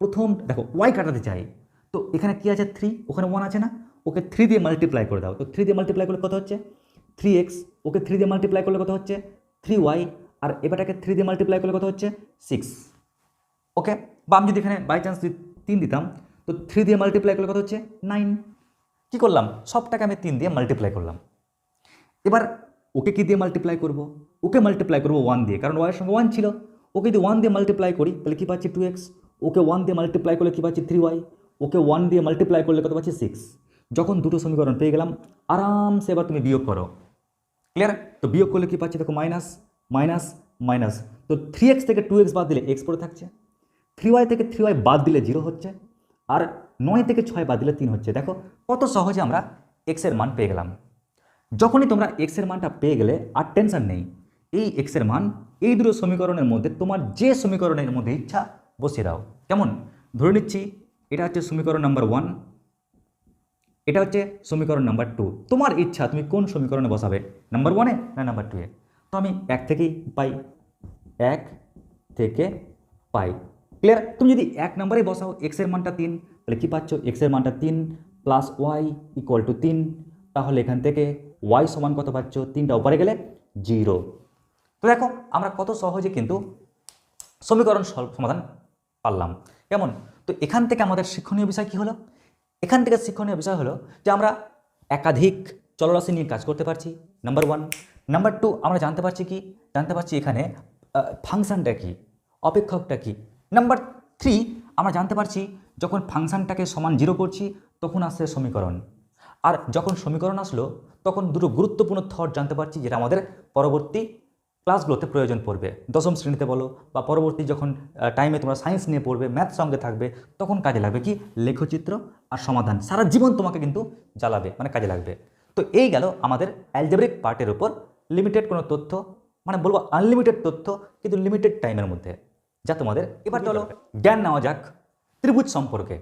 প্রথম দেখো ওয়াই কাটাতে চাই। তো এখানে কি আছে? 3, ওখানে 1 আছে না? ওকে 3 দিয়ে মাল্টিপ্লাই করে দাও। তো 3 দিয়ে মাল্টিপ্লাই করলে কত হচ্ছে? 3x। ওকে 3 দিয়ে মাল্টিপ্লাই করলে কত হচ্ছে? 3y। আর এবারটাকে 3 দিয়ে মাল্টিপ্লাই করলে কত হচ্ছে? 6। ওকে, বা আমি যদি এখানে বাই চান্স 3 দিতাম, তো 3 দিয়ে মাল্টিপ্লাই করলে কত হচ্ছে? 9। কি করলাম? সবটাকে আমি 3 দিয়ে মাল্টিপ্লাই করলাম। এবার ওকে কি দিয়ে মাল্টিপ্লাই করব? ওকে মাল্টিপ্লাই করবো 1 দিয়ে, কারণ ওয়াইয়ের সঙ্গে 1 ছিল। ওকে যদি 1 দিয়ে মাল্টিপ্লাই করি তাহলে কি পাচ্ছি? 2x। ওকে 1 দিয়ে মাল্টিপ্লাই করলে কি পাচ্ছি? 3y। ওকে 1 দিয়ে মাল্টিপ্লাই করলে কত পাচ্ছি? 6। যখন দুটো সমীকরণ পেয়ে গেলাম, আরামসে এবার তুমি বিয়োগ করো। ক্লিয়ার? তো বিয়োগ করলে কি পাচ্ছি? দেখো মাইনাস মাইনাস মাইনাস। তো 3x থেকে 2x বাদ দিলে x পড়ে থাকছে, 3y থেকে 3y বাদ দিলে 0 হচ্ছে, আর 9 থেকে 6 বাদ দিলে 3 হচ্ছে। দেখো কত সহজে আমরা x এর মান পেয়ে গেলাম। যখনই তোমরা x এর মানটা পেয়ে গেলে আর টেনশন নেই, এই x এর মান এই দুটো সমীকরণের মধ্যে তোমার যে সমীকরণের মধ্যে ইচ্ছা বসিয়ে দাও। কেমন? ধরে নিচ্ছি এটা হচ্ছে সমীকরণ নাম্বার 1, এটা হচ্ছে সমীকরণ নাম্বার 2। তোমার ইচ্ছা তুমি কোন সমীকরণে বসাবে, নাম্বার 1-এ না নাম্বার 2-এ। তো আমি 1 থেকেই পাই, 1 থেকে পাই। ক্লিয়ার? তুমি যদি 1 নম্বরে বসাও এক্স এর মানটা 3, তাহলে কি পাচ্ছ, এক্স এর মানটা 3 প্লাস ওয়াই ইকুয়াল টু 3। তাহলে এখান থেকে ওয়াই সমান কত পাচ্ছ, 3টা উপরে গেলে 0। তো দেখো আমরা কত সহজে কিন্তু সমীকরণ সমাধান পারলাম। কেমন? তো এখান থেকে আমাদের শিক্ষণীয় বিষয় কি হলো? এখান থেকে শিক্ষণীয় বিষয় হলো যে আমরা একাধিক চলরাশি নিয়ে কাজ করতে পারছি, নাম্বার 1। নাম্বার 2, আমরা জানতে পারছি কি, জানতে পারছি এখানে ফাংশনটা কি, অপেক্ষকটা কি। নাম্বার 3, আমরা জানতে পারছি যখন ফাংশনটাকে সমান 0 করছি তখন আসছে সমীকরণ। আর যখন সমীকরণ আসলো তখন দুটো গুরুত্বপূর্ণ থট জানতে পারছি, যেটা আমাদের পরবর্তী ক্লাসগুলোতে প্রয়োজন পড়বে, দশম শ্রেণীতে বলো বা পরবর্তী যখন টাইমে তোমরা সায়েন্স নিয়ে পড়বে, ম্যাথ সঙ্গে থাকবে, তখন কাজে লাগবে কি, লেখচিত্র আর সমাধান। সারা জীবন তোমাকে কিন্তু জ্বালাবে, মানে কাজে লাগবে। তো এই গেল আমাদের অ্যালজেব্রিক পার্টের উপর লিমিটেড কোনো তথ্য, মানে বলবো আনলিমিটেড তথ্য, কিন্তু লিমিটেড টাইমের মধ্যে, যা তোমাদের। এবার চলো জ্ঞান নেওয়া যাক ত্রিভুজ সম্পর্কে।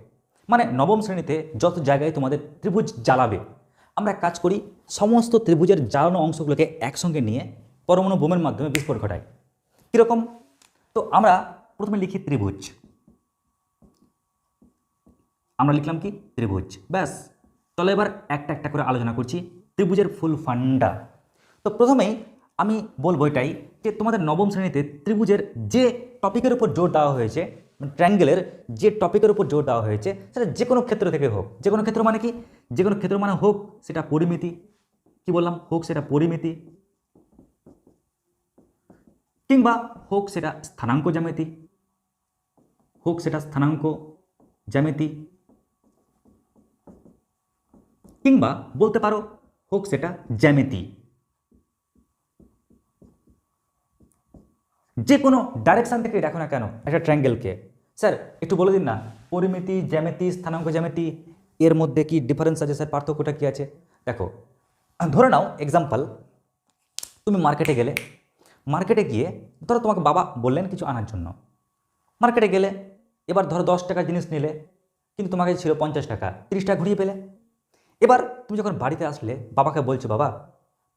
মানে নবম শ্রেণীতে যত জায়গায় তোমাদের ত্রিভুজ জ্বালাবে, আমরা এক কাজ করি, সমস্ত ত্রিভুজের জ্বালানো অংশগুলোকে একসঙ্গে নিয়ে পরমাণু বোমের মাধ্যমে বিস্ফোরণ ঘটায়। কীরকম? তো আমরা প্রথমে লিখি ত্রিভুজ, আমরা লিখলাম কি, ত্রিভুজ, ব্যাস। চলো এবার একটা একটা করে আলোচনা করছি ত্রিভুজের ফুল ফান্ডা। তো প্রথমেই আমি বলবো এটাই যে তোমাদের নবম শ্রেণীতে ত্রিভুজের যে টপিকের উপর জোর দেওয়া হয়েছে, ট্রায়াঙ্গেলের যে টপিকের উপর জোর দেওয়া হয়েছে, সেটা যে কোনো ক্ষেত্র থেকে হোক। যে কোনো ক্ষেত্র মানে কি, যে কোনো ক্ষেত্র মানে হোক সেটা পরিমিতি, কি বললাম, হোক সেটা পরিমিতি, কিংবা হোক সেটা স্থানাঙ্ক জ্যামিতি, হোক সেটা স্থানাঙ্ক জ্যামিতি, কিংবা বলতে পারো হোক সেটা জ্যামিতি। যে কোনো ডাইরেকশন থেকে দেখো না কেন একটা ট্রায়াঙ্গেলকে, স্যার একটু বলে দিন না, পরিমিতি, জ্যামিতি, স্থানাঙ্ক জ্যামিতি, এর মধ্যে কি ডিফারেন্স আছে স্যার, পার্থক্যটা কি আছে? দেখো ধরে নাও এক্সাম্পল, তুমি মার্কেটে গেলে, মার্কেটে গিয়ে ধরো তোমাকে বাবা বললেন কিছু আনার জন্য, মার্কেটে গেলে, এবার ধরো 10 টাকার জিনিস নিলে, কিন্তু তোমাকে ছিল 50 টাকা, 30 টাকা ঘুরিয়ে পেলে। এবার তুমি যখন বাড়িতে আসলে বাবাকে বলছো, বাবা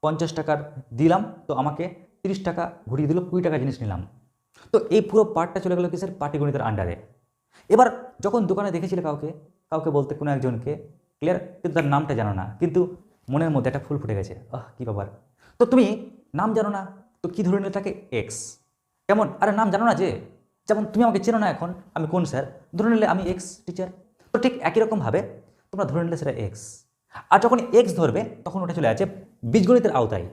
50 টাকার দিলাম, তো আমাকে 30 টাকা ঘুরিয়ে দিল, 20 টাকা জিনিস নিলাম। তো এই পুরো পার্টটা চলে গেল কিসের, পাটিগণিতের আন্ডারে। এবার যখন দোকানে দেখেছিলে কাউকে কাউকে বলতে, কোনো একজনকে, ক্লিয়ার, কিন্তু তার নামটা জানো না, কিন্তু মনের মধ্যে একটা ফুল ফুটে গেছে, কী ব্যাপার। তো তুমি নাম জানো না, তো কী ধরে নিলে তাকে, এক্স। কেমন? আরে নাম জানো না, যে যেমন তুমি আমাকে চেনো না এখন, আমি কোন স্যার, ধরে নিলে আমি এক্স টিচার। তো ঠিক একই রকমভাবে তোমরা ধরে নিলে সেটা এক্স। আর যখন এক্স ধরবে তখন ওটা চলে আছে বীজগণিতের আওতায়।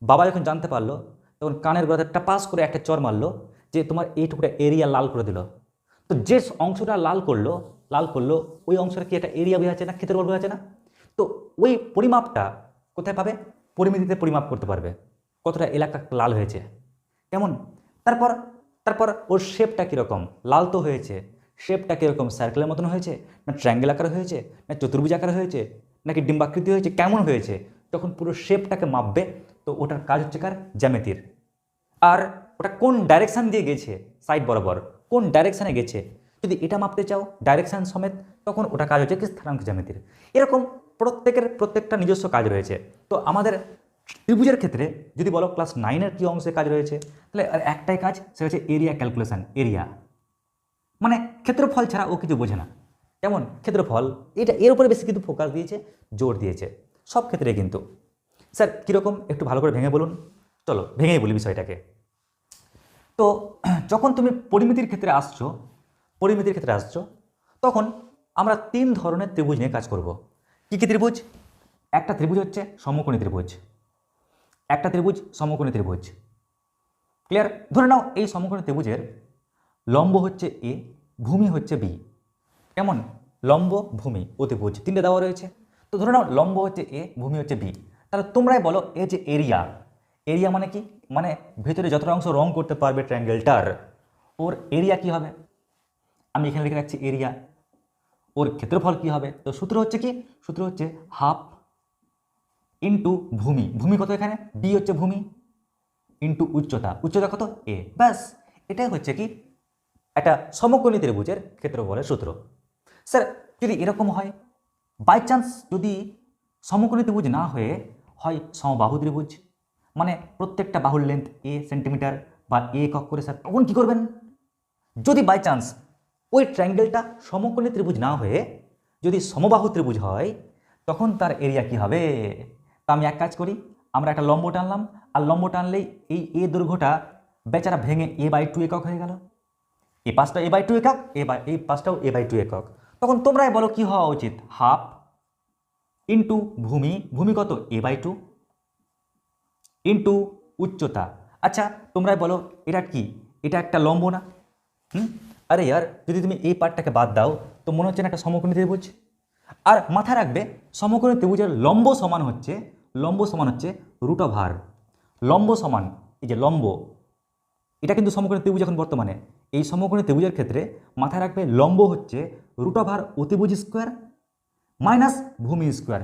বাবা যখন জানতে পারলো, তখন কানের গোড়াতে টাপাস করে একটা চর মারলো, যে তোমার এইটুকুটা এরিয়া লাল করে দিল। তো যে অংশটা লাল করলো ওই অংশটা কি একটা এরিয়া বোঝাচ্ছে না, ক্ষেত্রফল বোঝাচ্ছে না? তো ওই পরিমাপটা কোথায় পাবে, পরিমিতিতে পরিমাপ করতে পারবে কতটা এলাকা লাল হয়েছে। কেমন? তারপর তারপর ওর শেপটা কীরকম, লাল তো হয়েছে, শেপটা কীরকম, সার্কেলের মতন হয়েছে, না ট্রায়াঙ্গেল আকারে হয়েছে, না চতুর্ভুজ আকারে হয়েছে, নাকি ডিম্বাকৃতি হয়েছে, কেমন হয়েছে, তখন পুরো শেপটাকে মাপবে। তো ওটার কাজ হচ্ছে কার, জ্যামিতির। আর ওটা কোন ডাইরেকশান দিয়ে গেছে, সাইড বরাবর কোন ডাইরেকশানে গেছে, যদি এটা মাপতে চাও ডাইরেকশান সমেত, তখন ওটা কাজ হচ্ছে কি, স্থানাঙ্ক জ্যামিতির। এরকম প্রত্যেকটা নিজস্ব কাজ রয়েছে। তো আমাদের ত্রিভুজের ক্ষেত্রে যদি বলো ক্লাস 9-এর কী অংশে কাজ রয়েছে, তাহলে আর একটাই কাজ, সেটা হচ্ছে এরিয়া ক্যালকুলেশন। এরিয়া মানে ক্ষেত্রফল ছাড়া ও কিছু বোঝে না। যেমন ক্ষেত্রফল, এটা এর উপরে বেশি কিন্তু ফোকাস দিয়েছে, জোর দিয়েছে সব ক্ষেত্রে কিন্তু। স্যার কীরকম, একটু ভালো করে ভেঙে বলুন। চলো ভেঙেই বলি বিষয়টাকে। তো যখন তুমি পরিমিতির ক্ষেত্রে আসছো, তখন আমরা 3 ধরনের ত্রিভুজ নিয়ে কাজ করব। কী কী ত্রিভুজ? একটা ত্রিভুজ হচ্ছে সমকোণী ত্রিভুজ, একটা ত্রিভুজ সমকোণী ত্রিভুজ। ক্লিয়ার? ধরে নাও এই সমকোণী ত্রিভুজের লম্ব হচ্ছে এ, ভূমি হচ্ছে বি। কেমন? লম্ব, ভূমি, অতিভুজ 3টে দেওয়া রয়েছে। তো ধরে নাও লম্ব হচ্ছে এ, ভূমি হচ্ছে বি। তাহলে তোমরাই বলো এই যে এরিয়া, এরিয়া মানে কি, মানে ভেতরে যতটা অংশ রং করতে পারবে ট্রায়াঙ্গেলটার, ওর এরিয়া কি হবে? আমি এখানে লিখে রাখছি এরিয়া। ওর ক্ষেত্রফল কি হবে? তো সূত্র হচ্ছে কি, সূত্র হচ্ছে হাফ ইন্টু ভূমি, ভূমি কত এখানে, বি হচ্ছে ভূমি, ইন্টু উচ্চতা, উচ্চতা কত, এ। ব্যাস, এটাই হচ্ছে কি একটা সমকোণী ত্রিভুজের ক্ষেত্রফলের সূত্র। স্যার যদি এরকম হয়, বাই চান্স যদি সমকোণী ত্রিভুজ না হয়ে হয় সমবাহু ত্রিভুজ, মানে প্রত্যেকটা বাহুর লেন্থ এ সেন্টিমিটার বা এ একক করে স্যার, তখন কী করবেন? যদি বাই চান্স ওই ট্রায়াঙ্গেলটা সমকোণী ত্রিভুজ না হয়ে যদি সমবাহু ত্রিভুজ হয়, তখন তার এরিয়া কি হবে? তা আমি এক কাজ করি, আমরা একটা লম্ব টানলাম, আর লম্ব টানলেই এই এ দৈর্ঘ্যটা বেচারা ভেঙে a/2 একক হয়ে গেল। এই পাশটা a/2 একক, এই পাশটাও a/2 একক। তখন তোমরাই বলো কি হওয়া উচিত? হাফ ইন্টু ভূমি, ভূমি কত? a/2 ইন্টু উচ্চতা। আচ্ছা তোমরাই বলো এটা কি? এটা একটা লম্ব না? আরে ইয়ার, যদি তুমি এই পার্টটাকে বাদ দাও তো মনে হচ্ছে না একটা সমকোণী ত্রিভুজ। আর মাথায় রাখবে সমকোণী ত্রিভুজের লম্ব সমান হচ্ছে √r। লম্ব সমান, এই যে লম্ব, এটা কিন্তু সমকোণী ত্রিভুজ এখন বর্তমানে। এই সমকোণী ত্রিভুজের ক্ষেত্রে মাথায় রাখবে লম্ব হচ্ছে √r অতিভুজ স্কোয়ার মাইনাস ভূমি স্কোয়ার।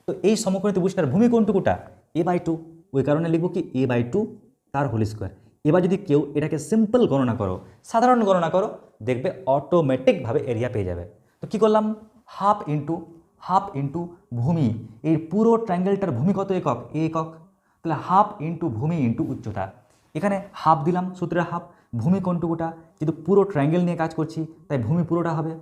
তো এই সমকোণী ত্রিভুজটার ভূমি কোনটুকুটা? a/2, ওই কারণে লিখব কি a/2 তার হোল স্কোয়ার। এবার যদি কেউ এটাকে সিম্পল গণনা করো, সাধারণ গণনা করো, দেখবে অটোমেটিকভাবে এরিয়া পেয়ে যাবে। তো কি করলাম? হাফ ইন্টু ভূমি, এই পুরো ট্রায়াঙ্গেলটার ভূমি কত একক? এ একক। তাহলে হাফ ইন্টু ভূমি ইন্টু উচ্চতা। এখানে হাফ দিলাম, সূত্রে হাফ। ভূমি কোনটুকুটা? যেহেতু পুরো ট্রায়াঙ্গেল নিয়ে কাজ করছি তাই ভূমি পুরোটা হবে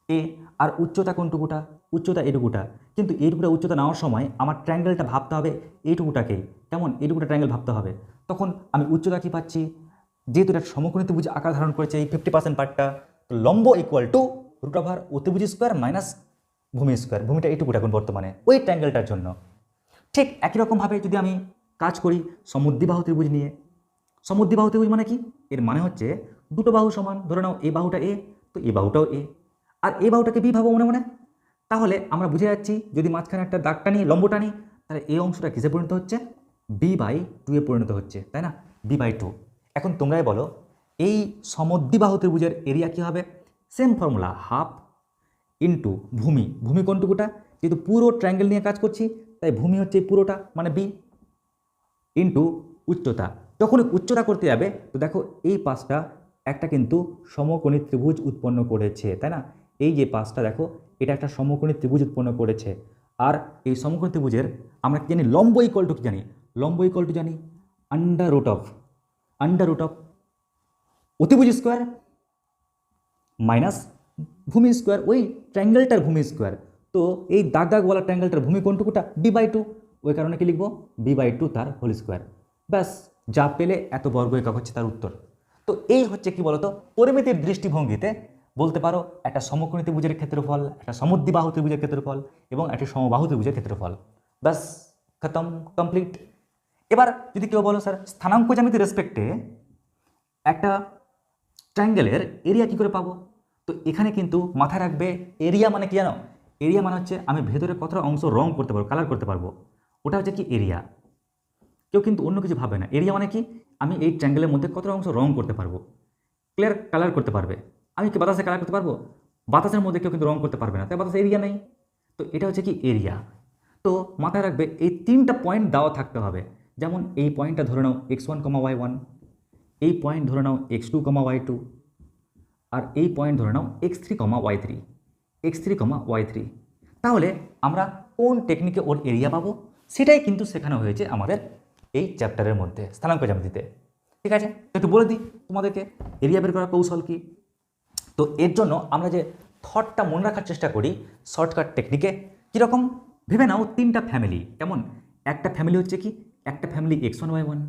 এ। আর উচ্চতা কোনটুকুটা? উচ্চতা এটুকুটা। কিন্তু এইটুকুটা উচ্চতা নেওয়ার সময় আমার ট্রায়াঙ্গেলটা ভাবতে হবে এইটুকুটাকেই। কেমন? এইটুকুটা ট্রায়াঙ্গেল ভাবতে হবে। তখন আমি উচ্চতা কি পাচ্ছি? যেহেতু এটা সমকোণী ত্রিভুজ আকার ধারণ করেছে এই 50% পার্টটা, তো লম্ব ইকুয়াল টু √r অতিভুজ স্কোয়ার মাইনাস ভূমি স্কোয়ার। ভূমিটা এইটুকুটা এখন বর্তমানে ওই ট্রায়াঙ্গেলটার জন্য। ঠিক একই রকমভাবে যদি আমি কাজ করি সমদ্বিবাহু ত্রিভুজ নিয়ে। সমদ্বিবাহু ত্রিভুজ মানে কি? এর মানে হচ্ছে দুটো বাহু সমান। ধরে নাও এই বাহুটা এ, তো এই বাহুটাও এ, আর এই বাহুটাকে বি ভাবো মনে মনে। তাহলে আমরা বুঝে যাচ্ছি যদি মাঝখানে একটা দাগ টানি, লম্ব টানি, তাহলে এই অংশটা কিসে পরিণত হচ্ছে? b/2 এ পরিণত হচ্ছে, তাই না? b/2। এখন তোমরাই বলো এই সমদ্বিবাহু ত্রিভুজের এরিয়া কি হবে? সেম ফর্মুলা, হাফ ইন্টু ভূমি। ভূমি কোনটুকুটা? যেহেতু পুরো ট্রায়াঙ্গেল নিয়ে কাজ করছি তাই ভূমি হচ্ছে পুরোটা, মানে বি, ইন্টু উচ্চতা। যখন উচ্চতা করতে যাবে তো দেখো এই পাশটা একটা কিন্তু সমকোণী ত্রিভুজ উৎপন্ন করেছে, তাই না? এই যে পাশটা দেখো, এটা একটা সমকোণী ত্রিভুজ উৎপন্ন করেছে। আর এই সমকোণী ত্রিভুজের আমরা কি জানি? লম্ব ইকুয়াল টু কি জানি? লম্ব ইকুয়াল টু জানি আন্ডার রুট অফ অতিভুজ স্কোয়ার মাইনাস ভূমি স্কোয়ার, ওই ট্রায়াঙ্গেলটার ভূমি স্কোয়ার। তো এই দাগ দাগওয়ালা ট্রায়াঙ্গেলটার ভূমি কোনটুকুটা? b/2, ওই কারণে কি লিখবো? b/2 তার হোল স্কোয়ার। ব্যাস, যা পেলে এত বর্গ একক হচ্ছে তার উত্তর। তো এই হচ্ছে কি বলতো, পরিমিতির দৃষ্টিভঙ্গিতে বলতে পারো একটা সমকোণী ত্রিভুজের ক্ষেত্রফল, একটা সমদ্বিবাহু ত্রিভুজের ক্ষেত্রফল এবং একটা সমবাহু ত্রিভুজের ক্ষেত্রফল। ব্যাস, খতম, কমপ্লিট। এবার যদি কেউ বলো স্যার স্থানাঙ্ক জ্যামিতির রেসপেক্টে একটা ট্রায়াঙ্গেলের এরিয়া কী করে পাবো? তো এখানে কিন্তু মাথায় রাখবে এরিয়া মানে কি জানো? এরিয়া মানে হচ্ছে আমি ভেতরে কতটা অংশ রং করতে পারবো, কালার করতে পারবো, ওটা হচ্ছে কি এরিয়া। কেউ কিন্তু অন্য কিছু ভাবে না। এরিয়া মানে কি? আমি এই ট্রায়াঙ্গেলের মধ্যে কতটা অংশ রং করতে পারবো, ক্লিয়ার কালার করতে পারবে। আমি কি বাতাসে কালার করতে পারবো? বাতাসের মধ্যে কেউ কিন্তু রং করতে পারবে না, তাই বাতাসে এরিয়া নেই। তো এটা হচ্ছে কি এরিয়া। তো মাথায় রাখবে এই তিনটা পয়েন্ট দেওয়া থাকতে হবে। যেমন এই পয়েন্টটা ধরে নাও x1, y1, এই পয়েন্ট ধরে নাও x2, y2, আর এই পয়েন্ট ধরে নাও x3, y3। তাহলে আমরা কোন টেকনিকে ওর এরিয়া পাবো সেটাই কিন্তু শেখানো হয়েছে আমাদের এই চ্যাপ্টারের মধ্যে স্থানাঙ্ক জ্যামিতিতে। ঠিক আছে, একটু বলে দিই তোমাদেরকে এরিয়া বের করার কৌশল কি। তো এর জন্য আমরা যে থটটা মনে রাখার চেষ্টা করি শর্টকাট টেকনিকে, কীরকম ভেবে নাও তিনটা ফ্যামিলি। কেমন? একটা ফ্যামিলি হচ্ছে কি, একটা ফ্যামিলি x1, y1,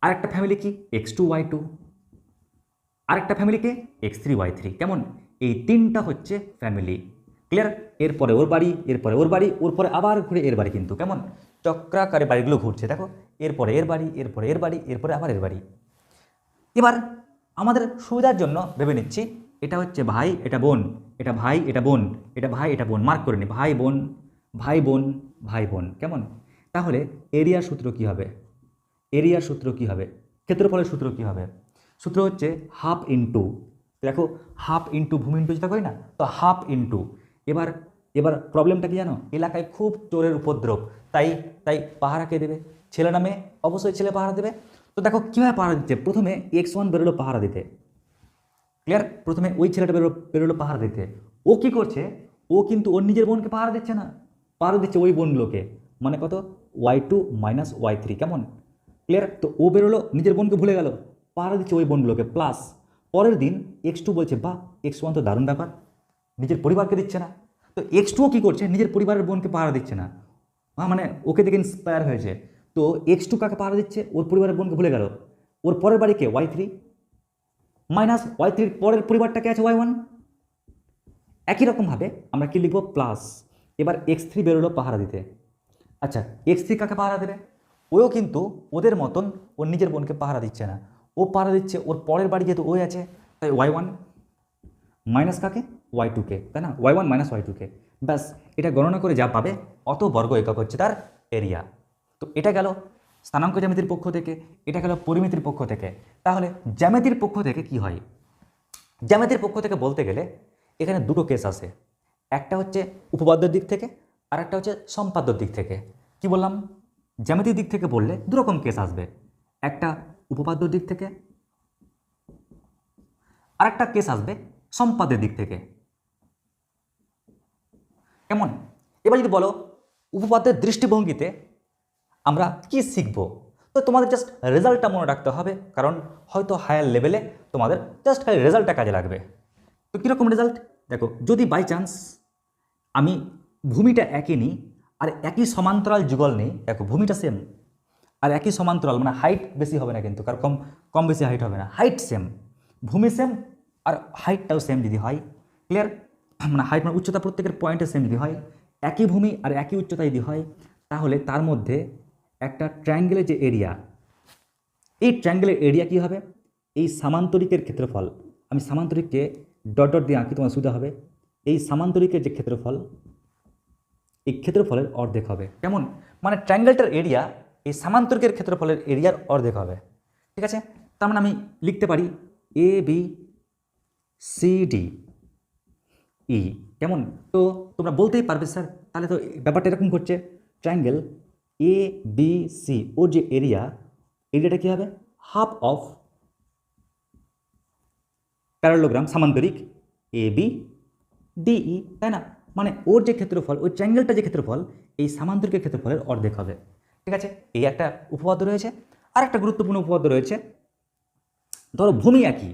আর একটা ফ্যামিলি কি x2, y2, আরেকটা ফ্যামিলিকে x3, y3। কেমন? এই তিনটা হচ্ছে ফ্যামিলি, ক্লিয়ার? এরপরে ওর বাড়ি, এরপরে ওর বাড়ি, ওর পরে আবার ঘুরে এর বাড়ি, কিন্তু কেমন চক্রাকারে বাড়িগুলো ঘুরছে দেখো। এরপরে এর বাড়ি, এরপরে এর বাড়ি, এরপরে আবার এর বাড়ি। এবার আমাদের সুবিধার জন্য ভেবে নিচ্ছি এটা হচ্ছে ভাই, এটা বোন, এটা ভাই, এটা বোন, এটা ভাই, এটা বোন, মার্ক করে নি, ভাই বোন, ভাই বোন, ভাই বোন। কেমন? তাহলে এরিয়ার সূত্র কি হবে? এরিয়ার সূত্র কি হবে? ক্ষেত্রফলের সূত্র কি হবে? সূত্র হচ্ছে হাফ ইন্টু, দেখো হাফ ইন্টু ভূমি ইন্টু যেটা করি না, তো হাফ ইন্টু। এবার প্রবলেমটা কি জানো? এলাকায় খুব চোরের উপদ্রব, তাই পাহারা কে দেবে? ছেলে না মেয়ে? অবশ্যই ছেলে পাহারা দেবে। তো দেখো কীভাবে পাহারা দিচ্ছে। প্রথমে x1 বেরোলো পাহারা দিতে, ক্লিয়ার? প্রথমে ওই ছেলেটা বেরোলো পাহারা দিতে। ও কি করছে? ও কিন্তু ওর নিজের বোনকে পাহারা দিচ্ছে না, পাহারা দিচ্ছে ওই বোনগুলোকে, মানে কত y2 মাইনাস y3, কেমন ক্লিয়ার? তো ও বেরোলো নিজের বোনকে ভুলে গেল, পাহারা দিচ্ছে ওই বোনগুলোকে, প্লাস পরের দিন x2 বলছে বাহ x1 তো দারুণ ব্যাপার, নিজের পরিবারকে দিচ্ছে না। তো x2 কী করছে, নিজের পরিবারের বোনকে পাহারা দিচ্ছে না, মানে ওকে দেখে ইন্সপায়ার হয়েছে। তো x2 কাকে পাহারা দিচ্ছে, ওর পরিবারের বোনকে ভুলে গেল। ওর পরের বাড়িকে y3 মাইনাস y3 পরের পরিবারটাকে আছে y1। একই রকমভাবে আমরা কি লিখব, প্লাস এবার x3 বেরোলো পাহারা দিতে। আচ্ছা x3 কাকে পাহারা দেবে, ওও কিন্তু ওদের মতন ওর নিজের বোনকে পাহারা দিচ্ছে না, ও পাহারা দিচ্ছে ওর পরের বাড়ি যেহেতু ওই আছে, তাই y1 মাইনাস কাকে, y2কে, তাই না, y1 মাইনাস y2কে। ব্যাস এটা গণনা করে যা পাবে অত বর্গ একক হচ্ছে তার এরিয়া। তো এটা গেল স্থানাঙ্ক জ্যামিতির পক্ষ থেকে, এটা গেল পরিমিতির পক্ষ থেকে। তাহলে জ্যামিতির পক্ষ থেকে কি হয়, জ্যামিতির পক্ষ থেকে বলতে গেলে এখানে দুটো কেস আছে, একটা হচ্ছে উপপাদ্যের দিক থেকে আর একটা হচ্ছে সম্পাদ্যর দিক থেকে। কি বললাম, জ্যামিতির দিক থেকে বললে দুরকম কেস আসবে, একটা উপপাদ্যর দিক থেকে আর একটা কেস আসবে সম্পাদ্যের দিক থেকে, কেমন? এবার যদি বলো উপপাদ্যের দৃষ্টিভঙ্গিতে আমরা কি শিখব, তো তোমাদের জাস্ট রেজাল্টটা মনে রাখতে হবে, কারণ হয়তো হায়ার লেভেলে তোমাদের জাস্ট খালি রেজাল্টটা কাজে লাগবে। তো কীরকম রেজাল্ট দেখো, যদি বাই চান্স আমি ভূমিটা একই নিই আর একই সমান্তরাল যুগল নেই, দেখো ভূমিটা সেম আর একই সমান্তরাল, মানে হাইট বেশি হবে না কিন্তু, কারণ কম কম বেশি হাইট হবে না, হাইট সেম, ভূমি সেম আর হাইটটাও সেম যদি হয়, ক্লিয়ার? মানে হাইট মানে উচ্চতা প্রত্যেকের পয়েন্টে সেম যদি হয়, একই ভূমি আর একই উচ্চতা যদি হয়, তাহলে তার মধ্যে একটা ট্রায়াঙ্গেলের যে এরিয়া, এই ট্রায়াঙ্গেলের এরিয়া কী হবে, এই সামান্তরিকের ক্ষেত্রফল, আমি সামান্তরিককে ডট ডট দিয়ে আঁকি তোমার সুবিধা হবে, এই সামান্তরিকের যে ক্ষেত্রফল, এই ক্ষেত্রফলের অর্ধেক হবে, কেমন? মানে ট্রায়াঙ্গেলটার এরিয়া এই সামান্তরিকের ক্ষেত্রফলের এরিয়ার অর্ধেক হবে, ঠিক আছে? তার মানে আমি লিখতে পারি এ বি সি ডি ই, কেমন? তো তোমরা বলতেই পারবে স্যার তাহলে তো ব্যাপারটা এরকম করছে, ট্রায়াঙ্গেল এ বি সি ওর যে এরিয়াটা কী হবে, হাফ অফ প্যারালোগ্রাম সামান্তরিক এ বি ডিই, তাই না? মানে ওর যে ক্ষেত্রফল, ওই ট্রায়াঙ্গেলটা যে ক্ষেত্রফল এই সামান্তরিকের ক্ষেত্রফলের অর্ধেক হবে, ঠিক আছে? এই একটা উপপাদ্য রয়েছে। আর একটা গুরুত্বপূর্ণ উপপাদ্য রয়েছে, ধরো ভূমি একই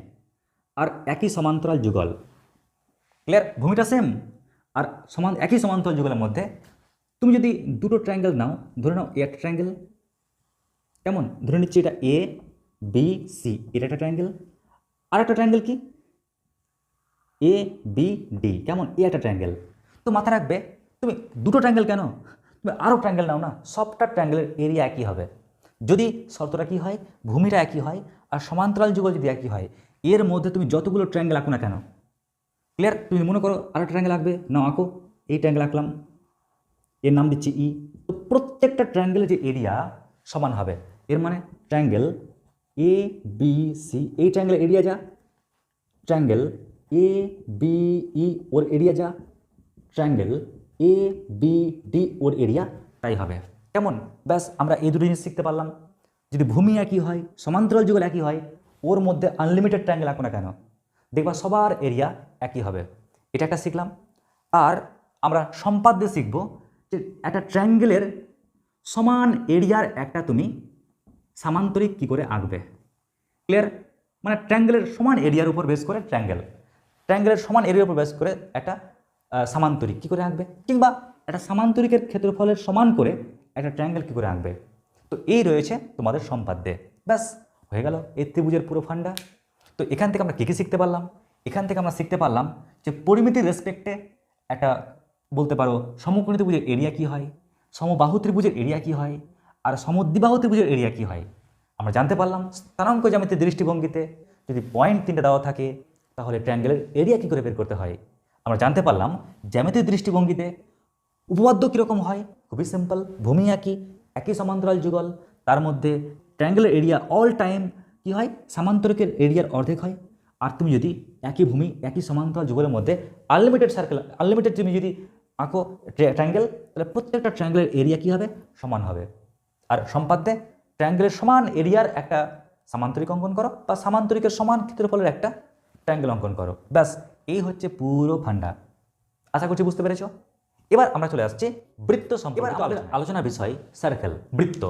আর একই সমান্তরাল যুগল, ক্লিয়ার? ভূমিটা সেম আর একই সমান্তরাল যুগলের মধ্যে তুমি যদি দুটো ট্রায়াঙ্গেল নাও, ধরে নাও একটা ট্রায়াঙ্গেল, কেমন? ধরে নিচ্ছি এটা এ বি সি, এটা একটা ট্রায়াঙ্গেল, আর একটা ট্রায়াঙ্গেল কি এ বি ডি, কেমন? এ একটা ট্রায়াঙ্গেল। তো মাথা রাখবে তুমি দুটো ট্রায়াঙ্গেল কেন, তুমি আরও ট্রায়াঙ্গেল নাও না, সবটা ট্রায়াঙ্গেলের এরিয়া একই হবে যদি শর্তটা কী হয়, ভূমিটা একই হয় আর সমান্তরাল যুগল যদি একই হয়, এর মধ্যে তুমি যতগুলো ট্রায়াঙ্গেল আঁকো না কেন, ক্লিয়ার? তুমি মনে করো আরেকটা ট্রায়াঙ্গেল আঁকবে, নাও আঁকো, এই ট্রায়াঙ্গেল আঁকলাম, এর নাম দিচ্ছি ই, তো প্রত্যেকটা ট্রায়াঙ্গেলের যে এরিয়া সমান হবে। এর মানে ট্রায়াঙ্গেল এ বি সি, এই ট্রায়াঙ্গেলের এরিয়া যা, ট্রায়াঙ্গেল এ বি ই ওর এরিয়া যা, ট্রায়াঙ্গেল এ বি ডি ওর এরিয়া তাই হবে, কেমন? ব্যাস আমরা এই দুটো জিনিস শিখতে পারলাম। যদি ভূমি একই হয়, সমান্তরাল যুগল একই হয়, ওর মধ্যে আনলিমিটেড ট্রায়াঙ্গেল আঁকো না কেন, দেখবা সবার এরিয়া একই হবে, এটা একটা শিখলাম। আর আমরা সম্পাদ্যে শিখব যে একটা ট্রায়াঙ্গেলের সমান এরিয়ার একটা তুমি সামান্তরিক কী করে আঁকবে, ক্লিয়ার? মানে ট্রায়াঙ্গেলের সমান এরিয়ার উপর বেস করে ট্রায়াঙ্গেলের সমান এরিয়ার উপর বেস করে একটা সামান্তরিক কী করে আঁকবে, কিংবা একটা সামান্তরিকের ক্ষেত্রফলের সমান করে একটা ট্রায়াঙ্গেল কী করে আঁকবে। তো এই রয়েছে তোমাদের সম্পাদ্যে, ব্যাস হয়ে গেল এই ত্রিভুজের পুরো ফান্ডা। তো এখান থেকে আমরা কী কী শিখতে পারলাম, এখান থেকে আমরা শিখতে পারলাম যে পরিমিতির রেসপেক্টে একটা বলতে পারো সমকোণী ত্রিভুজের এরিয়া কী হয়, সমবাহু ত্রিভুজের এরিয়া কী হয়, আর সমদ্বিবাহু ত্রিভুজের এরিয়া কী হয়। আমরা জানতে পারলাম স্থানাঙ্ক জ্যামিতির দৃষ্টিভঙ্গিতে যদি পয়েন্ট 3টে দেওয়া থাকে তাহলে ট্রায়াঙ্গেলের এরিয়া কী করে বের করতে হয়। আমরা জানতে পারলাম জ্যামিতির দৃষ্টিভঙ্গিতে উপপাদ্য কীরকম হয়, খুবই সিম্পল, ভূমি একই সমান্তরাল যুগল, তার মধ্যে ট্রায়াঙ্গেলের এরিয়া অল টাইম কী হয়, সামান্তরিকের এরিয়ার অর্ধেক হয়। আর তুমি যদি একই ভূমি একই সমান্তরাল যুগলের মধ্যে আনলিমিটেড তুমি যদি আঁকো ট্রায়াঙ্গেল, তাহলে প্রত্যেকটা ট্রায়াঙ্গেলের এরিয়া কী হবে, সমান হবে। আর সম্পাদ্যে ট্রায়াঙ্গেলের সমান এরিয়ার একটা সামান্তরিক অঙ্কন করো বা সামান্তরিকের সমান ক্ষেত্রফলের একটা ট্রায়াঙ্গেল অঙ্কন করো, ব্যাস এই হচ্ছে পুরো ফান্ডা। আশা করছি বুঝতে পেরেছো। এবার আমরা চলে আসছি বৃত্ত সম্পর্কিত আলোচনার বিষয় সার্কেল, বৃত্ত।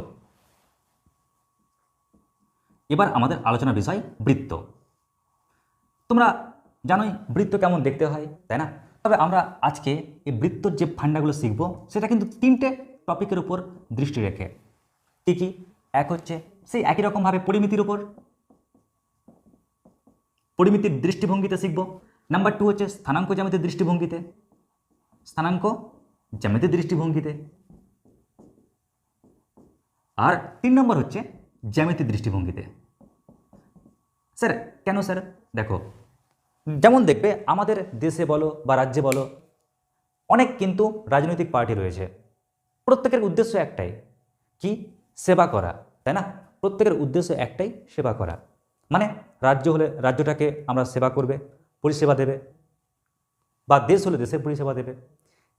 এবার আমাদের আলোচনার বিষয় বৃত্ত। তোমরা জানোই বৃত্ত কেমন দেখতে হয়, তাই না? তবে আমরা আজকে এই বৃত্তর যে ফান্ডাগুলো শিখব সেটা কিন্তু 3টে টপিকের উপর দৃষ্টি রেখে। কী কী? এক হচ্ছে সেই একই রকমভাবে পরিমিতির উপর, পরিমিতির দৃষ্টিভঙ্গিতে শিখব। নাম্বার 2 হচ্ছে স্থানাঙ্ক জ্যামিতির দৃষ্টিভঙ্গিতে, স্থানাঙ্ক জ্যামিতির দৃষ্টিভঙ্গিতে। আর 3 নম্বর হচ্ছে জ্যামিতির দৃষ্টিভঙ্গিতে। স্যার কেন স্যার? দেখো, যেমন দেখবে আমাদের দেশে বলো বা রাজ্যে বলো, অনেক কিন্তু রাজনৈতিক পার্টি রয়েছে। প্রত্যেকের উদ্দেশ্য একটাই, কি? সেবা করা, তাই না? প্রত্যেকের উদ্দেশ্য একটাই, সেবা করা। মানে রাজ্য হলে রাজ্যটাকে আমরা সেবা করবে, পরিষেবা দেবে, বা দেশ হলে দেশের পরিষেবা দেবে।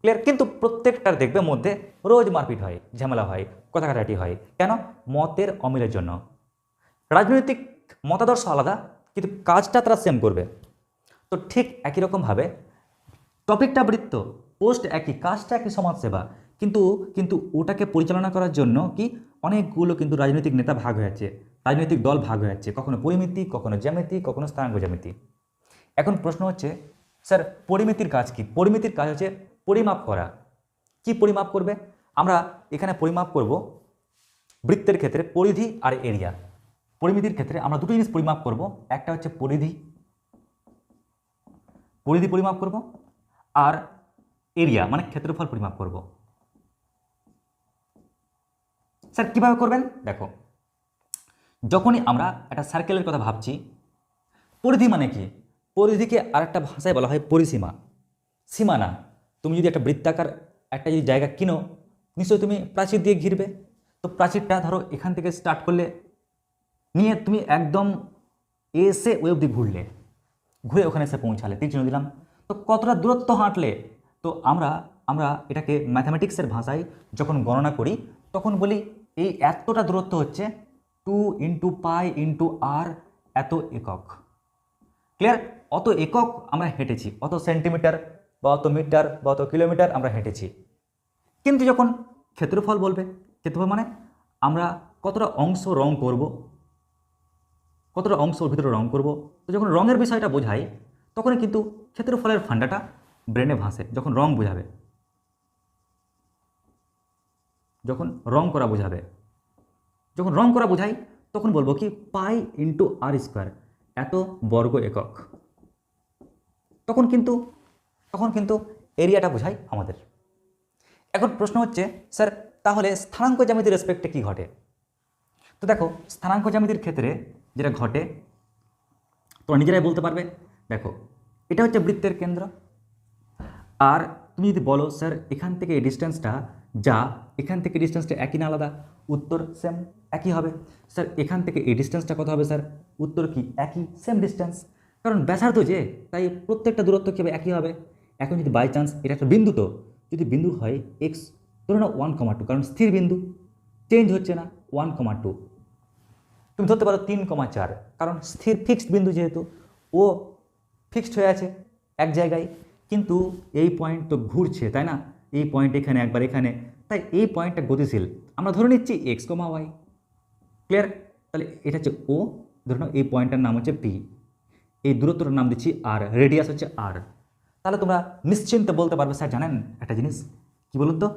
ক্লিয়ার? কিন্তু প্রত্যেকটার দেখবে মধ্যে রোজ মারপিট হয়, ঝামেলা হয়, কথা কাটাকাটি হয়। কেন? মতের অমিলের জন্য। রাজনৈতিক মতাদর্শ আলাদা, কিন্তু কাজটা তারা সেম করবে। তো ঠিক একই রকমভাবে টপিকটা বৃত্ত, পোস্ট একই, কাজটা একই, সমাজসেবা, কিন্তু কিন্তু ওটাকে পরিচালনা করার জন্য কি অনেকগুলো কিন্তু রাজনৈতিক নেতা ভাগ হয়ে যাচ্ছে, রাজনৈতিক দল ভাগ হয়ে যাচ্ছে, কখনো পরিমিতি, কখনো জ্যামিতি, কখনো স্থানাঙ্ক জ্যামিতি। এখন প্রশ্ন হচ্ছে, স্যার পরিমিতির কাজ কি? পরিমিতির কাজ হচ্ছে পরিমাপ করা। কি পরিমাপ করবে? আমরা এখানে পরিমাপ করব বৃত্তের ক্ষেত্রে পরিধি আর এরিয়া। পরিমিতির ক্ষেত্রে আমরা দুটো জিনিস পরিমাপ করব, একটা হচ্ছে পরিধি, পরিধি পরিমাপ করব, আর এরিয়া মানে ক্ষেত্রফল পরিমাপ করব। স্যার কিভাবে করবেন? দেখো, যখনই আমরা একটা সার্কেলের কথা ভাবছি, পরিধি মানে কি? পরিধিকে আরেকটা ভাষায় বলা হয় পরিসীমা, সীমানা। তুমি যদি একটা বৃত্তাকার একটা যদি জায়গা কিনো, নিশ্চয়ই তুমি প্রাচীর দিয়ে ঘিরবে। তো প্রাচীরটা ধরো এখান থেকে স্টার্ট করলে, নিয়ে তুমি একদম এসে ওই অবধি ঘুরলে, ঘুরে ওখানে এসে পৌঁছালে, তীর চিহ্ন দিলাম। তো কতটা দূরত্ব হাঁটলে? তো আমরা এটাকে ম্যাথামেটিক্সের ভাষায় যখন গণনা করি তখন বলি এই এতটা দূরত্ব হচ্ছে 2 × পাই × r এত একক। ক্লিয়ার? অত একক আমরা হেঁটেছি, অত সেন্টিমিটার বা অত মিটার বা অত কিলোমিটার আমরা হেঁটেছি। কিন্তু যখন ক্ষেত্রফল বলবে, ক্ষেত্রফল মানে আমরা কতটা অংশ রং করব, কতটা অংশ ওর ভিতরে রং করব। তো যখন রঙের বিষয়টা বোঝাই তখনই কিন্তু ক্ষেত্রফলের ফান্ডাটা ব্রেনে ভাসে। যখন রং বোঝাবে, যখন রং করা বোঝাবে, যখন রং করা বোঝাই তখন বলবো কি পাই × r², এত বর্গ একক। তখন কিন্তু এরিয়াটা বোঝাই আমাদের। এখন প্রশ্ন হচ্ছে, স্যার তাহলে স্থানাঙ্ক জ্যামিতির রেসপেক্টে কী ঘটে? তো দেখো, স্থানাঙ্ক জ্যামিতির ক্ষেত্রে যেটা ঘটে তোমরা নিজেরাই বলতে পারবে। দেখো, এটা হচ্ছে বৃত্তের কেন্দ্র, আর তুমি যদি বলো স্যার এখান থেকে এই ডিস্টেন্সটা যা, এখান থেকে ডিস্টেন্সটা একই না আলাদা? উত্তর সেম, একই হবে। স্যার এখান থেকে এই ডিস্টেন্সটা কত হবে? স্যার উত্তর কি একই, সেম ডিস্টেন্স, কারণ ব্যাসার্ধ যে, তাই প্রত্যেকটা দূরত্ব কী হবে? একই হবে। এখন যদি বাই চান্স এটা একটা বিন্দু, তো যদি বিন্দু হয় এক্স, ধরো না 1,2, কারণ স্থির বিন্দু, চেঞ্জ হচ্ছে না, 1,2। তুমি ধরতে পারো 3,4, কারণ স্থির ফিক্সড বিন্দু, যেহেতু ও ফিক্সড হয়ে আছে এক জায়গায়। কিন্তু এই পয়েন্ট তো ঘুরছে, তাই না? এই পয়েন্ট এখানে, একবার এখানে, তাই এই পয়েন্টটা গতিশীল। আমরা ধরে নিচ্ছি x, y। ক্লিয়ার? তাহলে এটা হচ্ছে ও, ধরে নাও এই পয়েন্টটার নাম হচ্ছে পি, এই দূরত্বটার নাম দিচ্ছি আর, রেডিয়াস হচ্ছে আর। তাহলে তোমরা নিশ্চিন্তে বলতে পারবে, স্যার জানেন একটা জিনিস কি বলুন তো,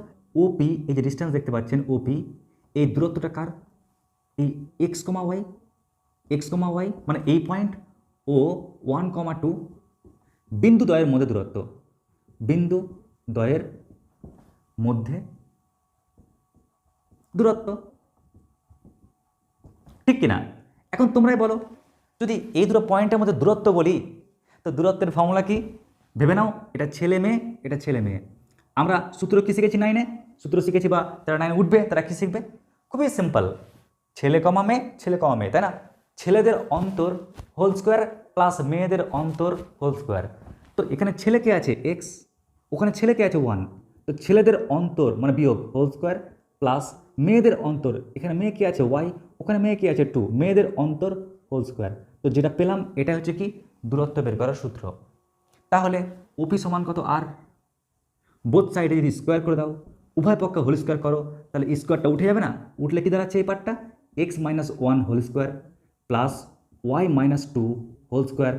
ওপি, এই যে ডিস্টেন্স দেখতে পাচ্ছেন ওপি, এই দূরত্বটা কার? এই x, y, মানে এই পয়েন্ট ও 1,2 বিন্দু দ্বয়ের মধ্যে দূরত্ব, বিন্দু দ্বয়ের মধ্যে দূরত্ব, ঠিক কিনা? এখন তোমরাই বলো, যদি এই দুটো পয়েন্টের মধ্যে দূরত্ব বলি, তো দূরত্বের ফর্মুলা কি? ভেবে নাও, এটা ছেলে মেয়ে, এটা ছেলে মেয়ে। আমরা সূত্র কি শিখেছি 9-এ? সূত্র শিখেছি, বা যারা 9-এ উঠবে তারা কি শিখবে? খুবই সিম্পল, ছেলে কমা মেয়ে, ছেলে কমা মেয়ে, তাই না? ছেলেদের অন্তর হোল স্কোয়ার প্লাস মেয়েদের অন্তর হোল স্কোয়ার। তো এখানে ছেলে কে আছে এক্স, ওখানে ছেলে কে আছে 1, তো ছেলেদের অন্তর মানে বিয়োগ হোল স্কোয়ার প্লাস মেয়েদের অন্তর, এখানে মেয়ে কে আছে ওয়াই, ওখানে মেয়ে কে আছে 2, মেয়েদের অন্তর হোল স্কোয়ার। তো যেটা পেলাম এটা হচ্ছে কি দূরত্ব বের করার সূত্র। তাহলে ওপি সমান কত? আর। বোথ সাইডে যদি স্কোয়ার করে দাও, উভয় পক্ষে হোল স্কোয়ার করো, তাহলে স্কোয়ারটা উঠে যাবে না? উঠলে কি দাঁড়াচ্ছে এই পার্টটা? x-1 whole square plus y-2 whole square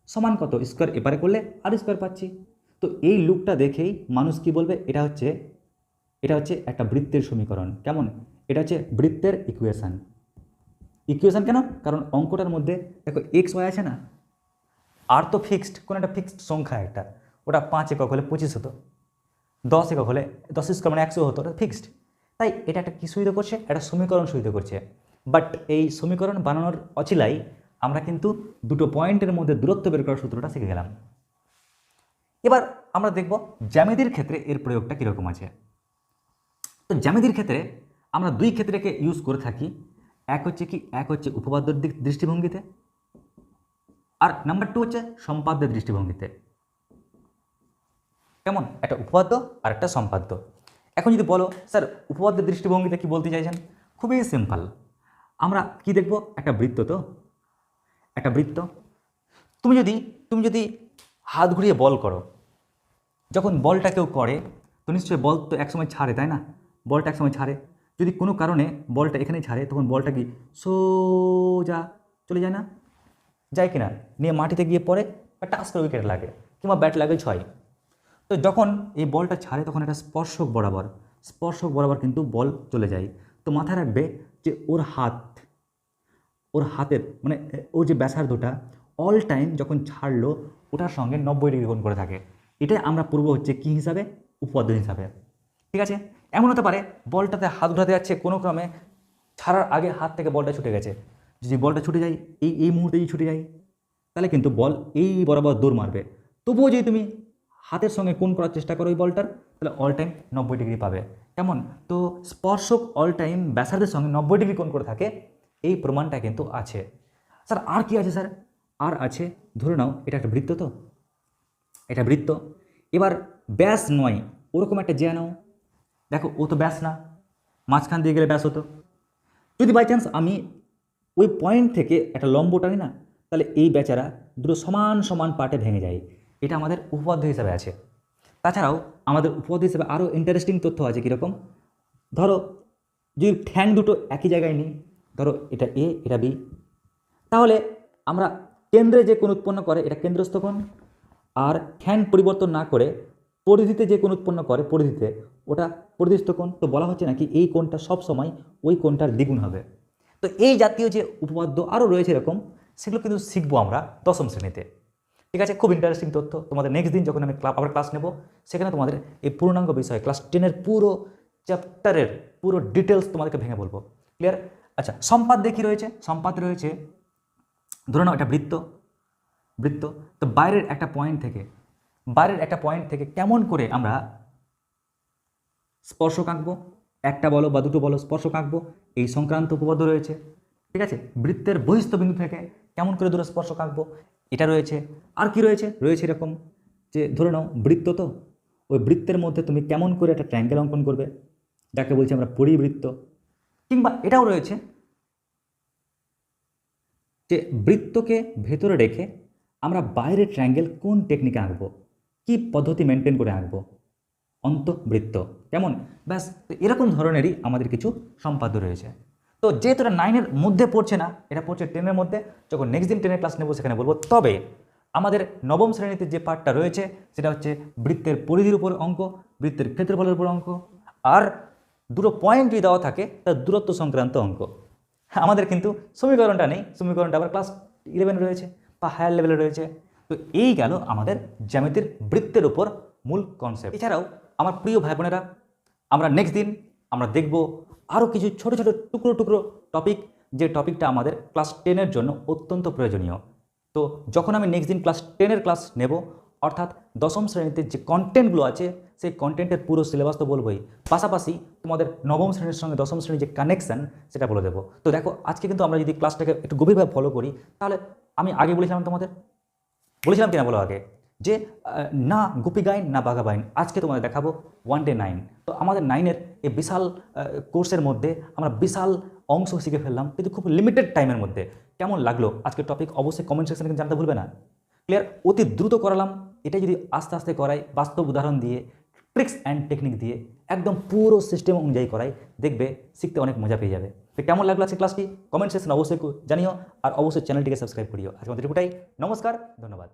সমান কত? স্কোয়ার এপারে করলে আর স্কোয়ার পাচ্ছি। তো এই লুকটা দেখেই মানুষ কি বলবে? এটা হচ্ছে একটা বৃত্তের সমীকরণ। কেমন? এটা হচ্ছে বৃত্তের ইকুয়েশান। ইকুয়েশান কেন? কারণ অঙ্কটার মধ্যে দেখো এক্স ওয়াই আছে না, আর তো ফিক্সড, কোনো একটা ফিক্সড সংখ্যা একটা, ওটা 5 একক হলে 25 হতো, 10 একক হলে 10 স্কোয়ার মানে 100 হতো, ওটা ফিক্সড। তাই এটা একটা কী সুবিধা করছে? একটা সমীকরণ সুবিধা করছে। বাট এই সমীকরণ বানানোর অচিলাই আমরা কিন্তু দুটো পয়েন্টের মধ্যে দূরত্ব বের করার সূত্রটা শিখে গেলাম। এবার আমরা দেখব জ্যামিতির ক্ষেত্রে এর প্রয়োগটা কীরকম আছে। তো জ্যামিতির ক্ষেত্রে আমরা দুই ক্ষেত্রকে ইউজ করে থাকি। এক হচ্ছে উপপাদ্যের দৃষ্টিভঙ্গিতে, আর নাম্বার 2 হচ্ছে সম্পাদ্যের দৃষ্টিভঙ্গিতে। কেমন? একটা উপপাদ্য আর একটা সম্পাদ্য। এখন যদি বলো স্যার উপপাদ্যের দৃষ্টিভঙ্গিতে কি বলতে চাইছেন, খুবই সিম্পল। আমরা কি দেখব? একটা বৃত্ত, তো একটা বৃত্ত। তুমি যদি হাত ঘুরিয়ে বল করো, যখন বলটা কেউ করে তো নিশ্চয়ই বল তো একসময় ছাড়ে, তাই না? বলটা একসময় ছাড়ে, যদি কোনো কারণে বলটা এখানেই ছাড়ে, তখন বলটা কি সোজা চলে যায় না? যায় কিনা? নিয়ে মাটিতে গিয়ে পড়ে বা টাচ করে উইকেট লাগে, কিংবা ব্যাট লাগে 6। তো যখন এই বলটা ছাড়ে তখন একটা স্পর্শক বরাবর কিন্তু বল চলে যায়। তো মাথায় রাখবে যে ওর হাতের মানে ওর যে ব্যাসার্ধটা অল টাইম যখন ছাড়লো ওটার সঙ্গে 90 ডিগ্রি কোণ করে থাকে। এটাই আমরা পূর্ব হচ্ছে কি হিসাবে? উপপাদ্য হিসাবে। ঠিক আছে? এমন হতে পারে বলটাতে হাত ঘোরাতে যাচ্ছে, কোনো ক্রমে ছাড়ার আগে হাত থেকে বলটা ছুটে গেছে। যদি বলটা ছুটে যায়, এই মুহূর্তে যদি ছুটে যায়, তাহলে কিন্তু বল এই বরাবর দৌড় মারবে। তবুও যদি তুমি হাতের সঙ্গে কোণ করার চেষ্টা করো ওই বলটার, তাহলে অল টাইম 90 ডিগ্রি পাবে। কেমন? তো স্পর্শক অল টাইম ব্যাসার্ধের সঙ্গে 90 ডিগ্রি কোণ করে থাকে, এই প্রমাণটা কিন্তু আছে। স্যার আর কি আছে? স্যার আর আছে, ধরে নাও এটা একটা বৃত্ত, তো এটা বৃত্ত। এবার ব্যাস নয় ওরকম একটা জ্যা নাও, দেখো ও তো ব্যাস না, মাঝখান দিয়ে গেলে ব্যাস হতো। যদি বাই চান্স আমি ওই পয়েন্ট থেকে একটা লম্ব টানি না, তাহলে এই বেচারা দুটো সমান সমান পার্টে ভেঙে যায়। এটা আমাদের উপপাদ্য হিসাবে আছে। তাছাড়াও আমাদের উপপাদ্য হিসাবে আরও ইন্টারেস্টিং তথ্য আছে। কীরকম? ধরো যদি ঠ্যাং দুটো একই জায়গায় নিই, ধরো এটা এ এটা বি, তাহলে আমরা কেন্দ্রে যে কোণ উৎপন্ন করে এটা কেন্দ্রস্থ কোণ, আর ঠ্যাং পরিবর্তন না করে পরিধিতে যে কোণ উৎপন্ন করে পরিধিতে ওটা পরিধিস্থ কোণ। তো বলা হচ্ছে নাকি এই কোণটা সবসময় ওই কোণটার দ্বিগুণ হবে। তো এই জাতীয় যে উপপাদ্য আরও রয়েছে এরকম, সেগুলো কিন্তু শিখবো আমরা 10ম শ্রেণীতে। ঠিক আছে? খুব ইন্টারেস্টিং তথ্য। তোমাদের নেক্সট দিন যখন আমি আবার ক্লাস নেব, সেখানে তোমাদের এই পূর্ণাঙ্গ বিষয় ক্লাস 10-এর পুরো চ্যাপ্টারের পুরো ডিটেলস তোমাদেরকে ভেঙে বলবো। ক্লিয়ার? আচ্ছা, সম্পাদ্যে কী রয়েছে? সম্পাদ্যে রয়েছে, ধরে নাও এটা বৃত্ত। তো বাইরের একটা পয়েন্ট থেকে কেমন করে আমরা স্পর্শক আঁকবো, একটা বলো বা দুটো বলো স্পর্শক আঁকবো, এই সংক্রান্ত উপপাদ্য রয়েছে। ঠিক আছে? বৃত্তের বহিস্থ বিন্দু থেকে কেমন করে দুটো স্পর্শক আঁকবো, এটা রয়েছে। আর কি রয়েছে? এরকম যে ধরে নাও বৃত্ত, তো ওই বৃত্তের মধ্যে তুমি কেমন করে একটা ট্রায়াঙ্গেল অঙ্কন করবে, যাকে বলছি আমরা পরিবৃত্ত। কিংবা এটাও রয়েছে যে বৃত্তকে ভেতরে রেখে আমরা বাইরে ট্রায়াঙ্গেল কোন টেকনিকে আঁকবো, কি পদ্ধতি মেনটেন করে আঁকবো, অন্তবৃত্ত। কেমন? ব্যাস এরকম ধরনেরই আমাদের কিছু সম্পাদ্য রয়েছে। তো যেহেতু এটা 9-এর মধ্যে পড়ছে না, এটা পড়ছে 10-এর মধ্যে, যখন নেক্সট দিন 10-এর ক্লাস নেব সেখানে বলবো। তবে আমাদের 9ম শ্রেণীতে যে পার্টটা রয়েছে সেটা হচ্ছে বৃত্তের পরিধির উপর অঙ্ক, বৃত্তের ক্ষেত্রফলের উপর অঙ্ক, আর দুটো পয়েন্ট যদি দেওয়া থাকে তার দূরত্ব সংক্রান্ত অঙ্ক। আমাদের কিন্তু সমীকরণটা নেই, সমীকরণটা আবার ক্লাস 11 রয়েছে বা হায়ার লেভেলে রয়েছে। তো এই গেল আমাদের জ্যামিতির বৃত্তের উপর মূল কনসেপ্ট। এছাড়াও আমার প্রিয় ভাই বোনেরা, আমরা নেক্সট দিন আমরা দেখব আরও কিছু ছোট ছোট টুকরো টপিক, যে টপিকটা আমাদের ক্লাস 10-এর জন্য অত্যন্ত প্রয়োজনীয়। তো যখন আমি নেক্সট দিন ক্লাস 10-এর ক্লাস নেব, অর্থাৎ 10ম শ্রেণীতে যে কন্টেন্টগুলো আছে সেই কন্টেন্টের পুরো সিলেবাস তো বলবোই, পাশাপাশি তোমাদের 9ম শ্রেণীর সঙ্গে 10ম শ্রেণীর যে কানেকশান সেটা বলে দেবো। তো দেখো আজকে কিন্তু আমরা যদি ক্লাসটাকে একটু গভীরভাবে ফলো করি, তাহলে আমি আগে বলেছিলাম কিনা বলো আগে, যে না গুপি গাইন না বাঘা বাইন, আজকে তোমাদের দেখাবো 1 Day 9। তো আমাদের 9-এর এই বিশাল কোর্সের মধ্যে আমরা বিশাল অংশ শিখে ফেললাম, কিন্তু খুব লিমিটেড টাইমের মধ্যে। কেমন লাগলো আজকের টপিক অবশ্যই কমেন্ট সেকশনে কিন্তু জানতে ভুলবে না। ক্লিয়ার? অতি দ্রুত করালাম, এটা যদি আস্তে আস্তে করাই বাস্তব উদাহরণ দিয়ে ট্রিক্স অ্যান্ড টেকনিক দিয়ে একদম পুরো সিস্টেম অনুযায়ী করাই, দেখবে শিখতে অনেক মজা পেয়ে যাবে। তো কেমন লাগলো আজকে ক্লাসটি কমেন্ট সেকশন অবশ্যই জানিও, আর অবশ্যই চ্যানেলটিকে সাবস্ক্রাইব করিও। আজকে আমাদের এটুকুটাই, নমস্কার, ধন্যবাদ।